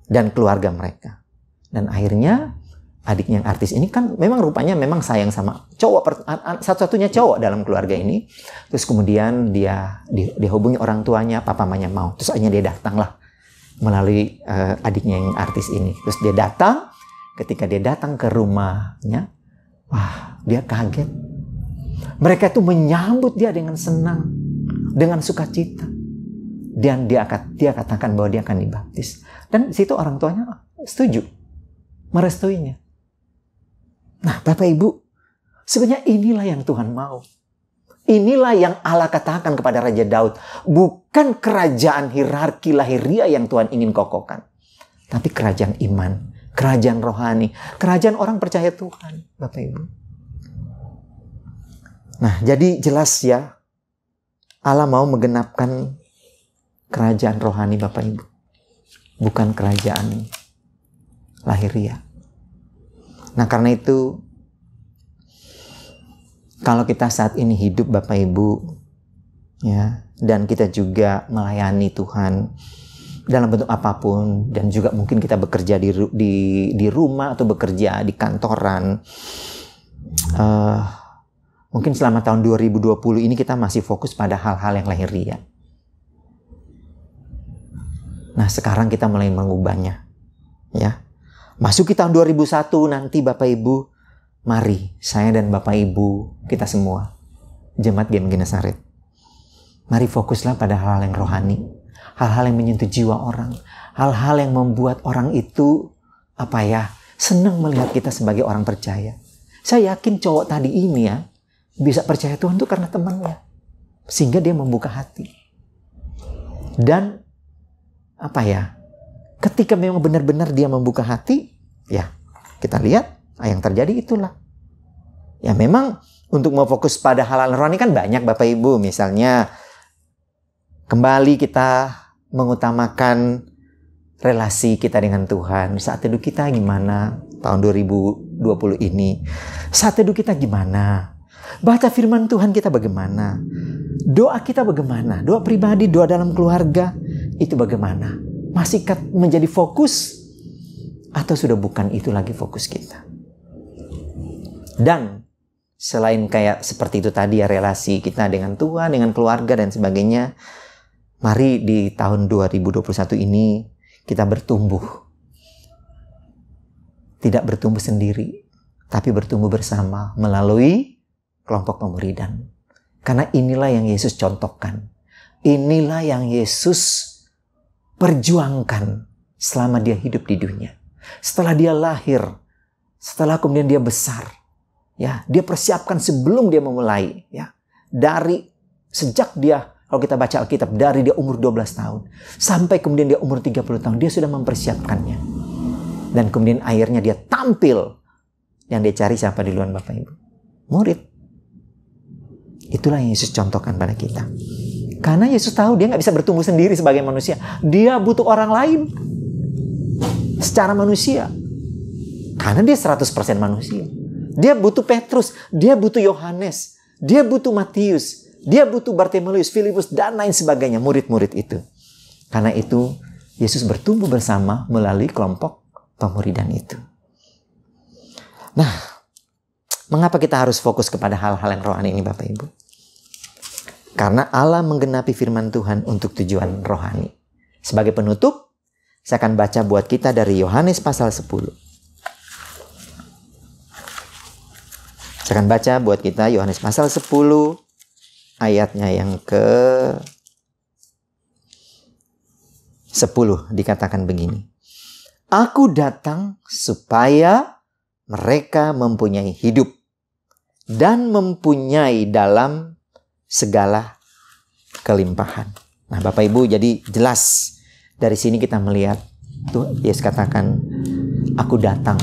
Dan keluarga mereka. Dan akhirnya adiknya yang artis ini kan memang rupanya memang sayang sama cowok. Satu-satunya cowok dalam keluarga ini. Terus kemudian dia hubungi orang tuanya, papa mamanya mau. Terus akhirnya dia datang lah. Melalui adiknya yang artis ini. Terus dia datang. Ketika dia datang ke rumahnya. Wah, dia kaget. Mereka itu menyambut dia dengan senang. Dengan sukacita. Dan dia katakan bahwa dia akan dibaptis. Dan di situ orang tuanya setuju. Merestuinya. Nah, Bapak Ibu. Sebenarnya inilah yang Tuhan mau. Inilah yang Allah katakan kepada Raja Daud. Bukan kerajaan hierarki lahiriah yang Tuhan ingin kokohkan. Tapi kerajaan iman. Kerajaan rohani. Kerajaan orang percaya Tuhan. Bapak Ibu. Nah, jadi jelas ya. Allah mau menggenapkan kerajaan rohani Bapak Ibu. Bukan kerajaan lahiriah. Nah, karena itu kalau kita saat ini hidup Bapak Ibu ya, dan kita juga melayani Tuhan dalam bentuk apapun, dan juga mungkin kita bekerja di rumah atau bekerja di kantoran, mungkin selama tahun 2020 ini kita masih fokus pada hal-hal yang lahiriah. Nah, sekarang kita mulai mengubahnya ya. Masuki tahun 2001 nanti Bapak Ibu, mari saya dan Bapak Ibu, kita semua, Jemaat GMG Nazaret, mari fokuslah pada hal-hal yang rohani, hal-hal yang menyentuh jiwa orang, hal-hal yang membuat orang itu senang melihat kita sebagai orang percaya. Saya yakin cowok tadi ini ya bisa percaya Tuhan itu karena temannya, sehingga dia membuka hati. Dan ketika memang benar-benar dia membuka hati, ya kita lihat yang terjadi itulah. Ya memang untuk mau fokus pada hal-hal rohani kan banyak Bapak Ibu. Misalnya kembali kita mengutamakan relasi kita dengan Tuhan. Saat teduh kita gimana tahun 2020 ini? Saat teduh kita gimana? Baca firman Tuhan kita bagaimana? Doa kita bagaimana? Doa pribadi, doa dalam keluarga itu bagaimana? Masih menjadi fokus atau sudah bukan itu lagi fokus kita? Dan selain kayak seperti itu tadi ya, relasi kita dengan Tuhan, dengan keluarga dan sebagainya, mari di tahun 2021 ini kita bertumbuh. Tidak bertumbuh sendiri, tapi bertumbuh bersama melalui kelompok pemuridan. Karena inilah yang Yesus contohkan. Inilah yang Yesus perjuangkan selama dia hidup di dunia. Setelah dia lahir, setelah kemudian dia besar, ya, dia persiapkan sebelum dia memulai, ya. Sejak dia, kalau kita baca Alkitab, dari dia umur 12 tahun sampai kemudian dia umur 30 tahun, dia sudah mempersiapkannya. Dan kemudian akhirnya dia tampil. Yang dia cari siapa di luar Bapak Ibu? Murid. Itulah yang Yesus contohkan pada kita. Karena Yesus tahu dia nggak bisa bertumbuh sendiri sebagai manusia. Dia butuh orang lain. Secara manusia. Karena dia 100% manusia. Dia butuh Petrus. Dia butuh Yohanes. Dia butuh Matius. Dia butuh Bartimeus, Filipus, dan lain sebagainya. Murid-murid itu. Karena itu Yesus bertumbuh bersama melalui kelompok pemuridan itu. Nah, mengapa kita harus fokus kepada hal-hal yang rohani ini Bapak Ibu? Karena Allah menggenapi firman Tuhan untuk tujuan rohani. Sebagai penutup, saya akan baca buat kita dari Yohanes pasal 10. Saya akan baca buat kita Yohanes pasal 10, ayatnya yang ke-10 dikatakan begini. Aku datang supaya mereka mempunyai hidup dan mempunyai dalam segala kelimpahan. Nah, Bapak Ibu, jadi jelas dari sini kita melihat tuh Yesus katakan, aku datang,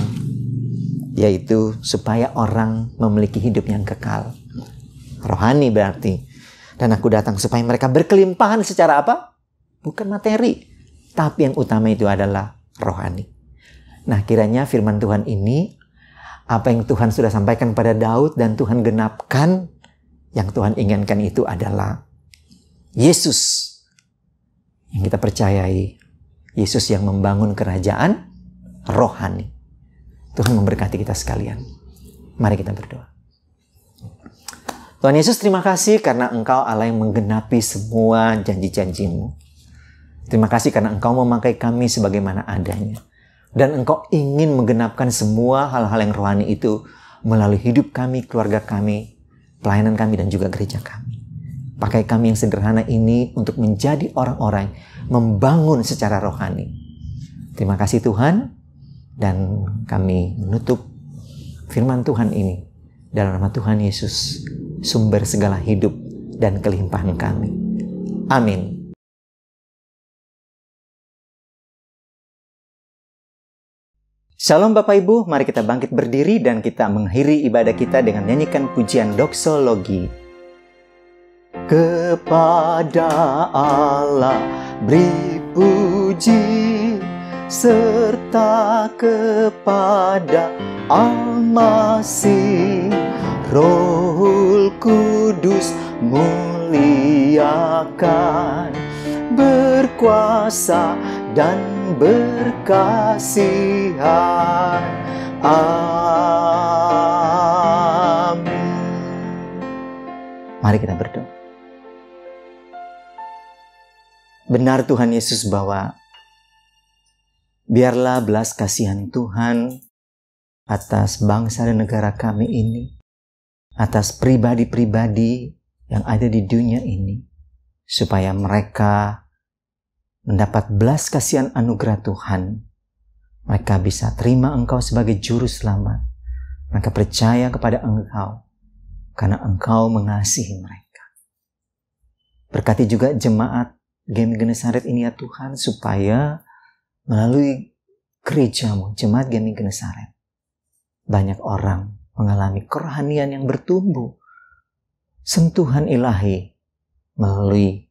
yaitu supaya orang memiliki hidup yang kekal. Rohani berarti. Dan aku datang supaya mereka berkelimpahan secara apa? Bukan materi, tapi yang utama itu adalah rohani. Nah, kiranya firman Tuhan ini, apa yang Tuhan sudah sampaikan pada Daud dan Tuhan genapkan, yang Tuhan inginkan itu adalah Yesus yang kita percayai, Yesus yang membangun kerajaan rohani. Tuhan memberkati kita sekalian. Mari kita berdoa. Tuhan Yesus, terima kasih karena Engkau Allah yang menggenapi semua janji-janji-Mu. Terima kasih karena Engkau memakai kami sebagaimana adanya. Dan Engkau ingin menggenapkan semua hal-hal yang rohani itu melalui hidup kami, keluarga kami, pelayanan kami, dan juga gereja kami. Pakai kami yang sederhana ini untuk menjadi orang-orang membangun secara rohani. Terima kasih Tuhan. Dan kami menutup firman Tuhan ini dalam nama Tuhan Yesus, sumber segala hidup dan kelimpahan kami. Amin. Shalom Bapak Ibu, mari kita bangkit berdiri dan kita mengakhiri ibadah kita dengan nyanyikan pujian doksologi. Kepada Allah beri puji, serta kepada Al-Masih, Rohul Kudus muliakan, berkuasa dan berkasihan. Amin. Mari kita berdoa. Benar Tuhan Yesus bahwa biarlah belas kasihan Tuhan atas bangsa dan negara kami ini, atas pribadi-pribadi yang ada di dunia ini, supaya mereka mendapat belas kasihan anugerah Tuhan. Mereka bisa terima Engkau sebagai juru selamat. Mereka percaya kepada Engkau karena Engkau mengasihi mereka. Berkati juga jemaat GMI Genesaret ini ya Tuhan, supaya melalui gereja-Mu, jemaat GMI Genesaret, banyak orang mengalami kerohanian yang bertumbuh, sentuhan ilahi melalui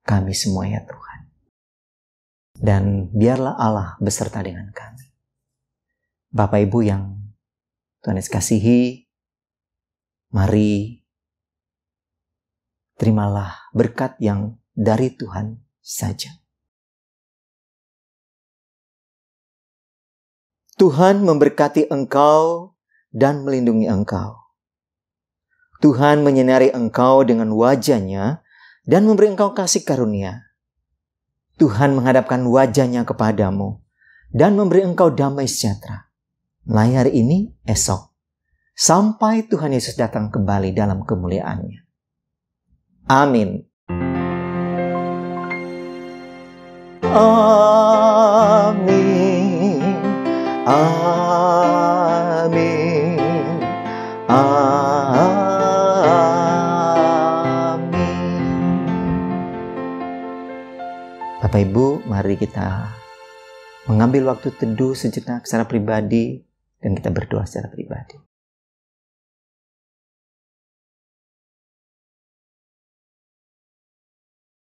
kami semua ya Tuhan. Dan biarlah Allah beserta dengan kami. Bapak Ibu yang Tuhan Yesus kasihi, mari terimalah berkat yang dari Tuhan saja. Tuhan memberkati engkau dan melindungi engkau. Tuhan menyinari engkau dengan wajah-Nya dan memberi engkau kasih karunia. Tuhan menghadapkan wajah-Nya kepadamu dan memberi engkau damai sejahtera. Mulai hari ini, esok, sampai Tuhan Yesus datang kembali dalam kemuliaan-Nya. Amin. Amin. Amin. Amin. Bapak Ibu, mari kita mengambil waktu teduh sejenak secara pribadi dan kita berdoa secara pribadi.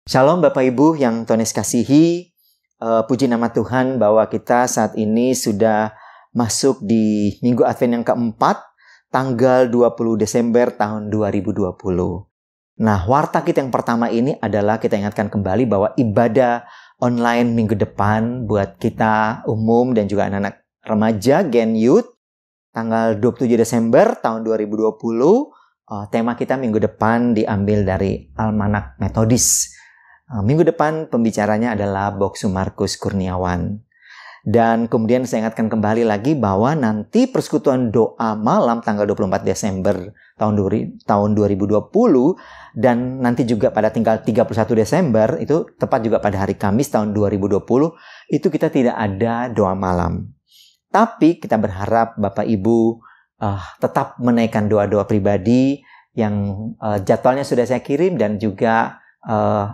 Shalom Bapak Ibu yang Tuhan Yesus kasihi. Puji nama Tuhan bahwa kita saat ini sudah masuk di Minggu Advent yang keempat, tanggal 20 Desember tahun 2020. Nah, warta kita yang pertama ini adalah kita ingatkan kembali bahwa ibadah online minggu depan buat kita umum dan juga anak-anak remaja, Gen Youth, tanggal 27 Desember tahun 2020. Tema kita minggu depan diambil dari Almanak Metodis. Minggu depan pembicaranya adalah Boksu Markus Kurniawan. Dan kemudian saya ingatkan kembali lagi bahwa nanti persekutuan doa malam tanggal 24 Desember tahun 2020 dan nanti juga pada tanggal 31 Desember itu tepat juga pada hari Kamis tahun 2020 itu kita tidak ada doa malam. Tapi kita berharap Bapak Ibu tetap menaikkan doa-doa pribadi yang jadwalnya sudah saya kirim, dan juga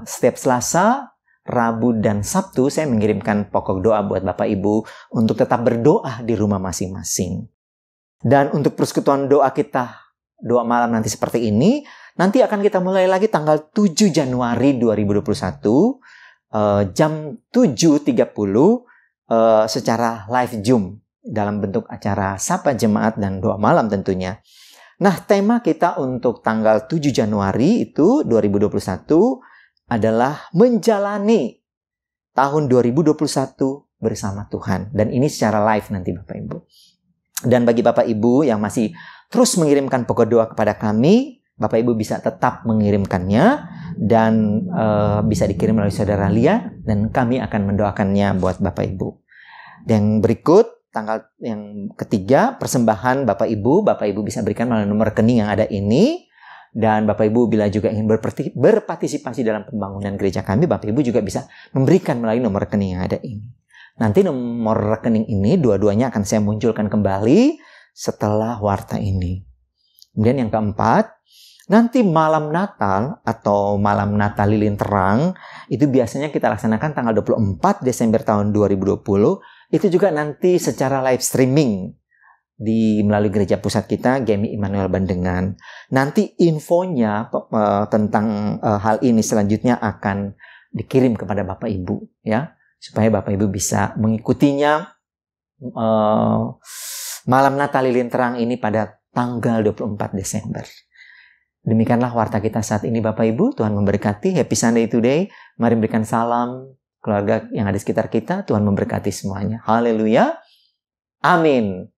setiap Selasa, Rabu, dan Sabtu saya mengirimkan pokok doa buat Bapak Ibu untuk tetap berdoa di rumah masing-masing. Dan untuk persekutuan doa kita, doa malam nanti seperti ini, nanti akan kita mulai lagi tanggal 7 Januari 2021, jam 7.30 secara live Zoom dalam bentuk acara Sapa Jemaat dan doa malam tentunya. Nah, tema kita untuk tanggal 7 Januari itu 2021 adalah menjalani tahun 2021 bersama Tuhan. Dan ini secara live nanti Bapak Ibu. Dan bagi Bapak Ibu yang masih terus mengirimkan pokok doa kepada kami, Bapak Ibu bisa tetap mengirimkannya dan bisa dikirim melalui Saudara Lia, dan kami akan mendoakannya buat Bapak Ibu. Dan berikut tanggal yang ketiga, persembahan Bapak Ibu bisa berikan melalui nomor rekening yang ada ini. Dan Bapak Ibu bila juga ingin berpartisipasi dalam pembangunan gereja kami, Bapak Ibu juga bisa memberikan melalui nomor rekening yang ada ini. Nanti nomor rekening ini dua-duanya akan saya munculkan kembali setelah warta ini. Kemudian yang keempat, nanti malam Natal atau malam Natal Lilin Terang itu biasanya kita laksanakan tanggal 24 Desember tahun 2020. Itu juga nanti secara live streaming melalui gereja pusat kita, GMI Immanuel Bandengan. Nanti infonya tentang hal ini selanjutnya akan dikirim kepada Bapak Ibu, ya, supaya Bapak Ibu bisa mengikutinya malam Natal Lilin Terang ini pada tanggal 24 Desember. Demikianlah warta kita saat ini Bapak Ibu. Tuhan memberkati. Happy Sunday today. Mari berikan salam keluarga yang ada di sekitar kita. Tuhan memberkati semuanya. Haleluya. Amin.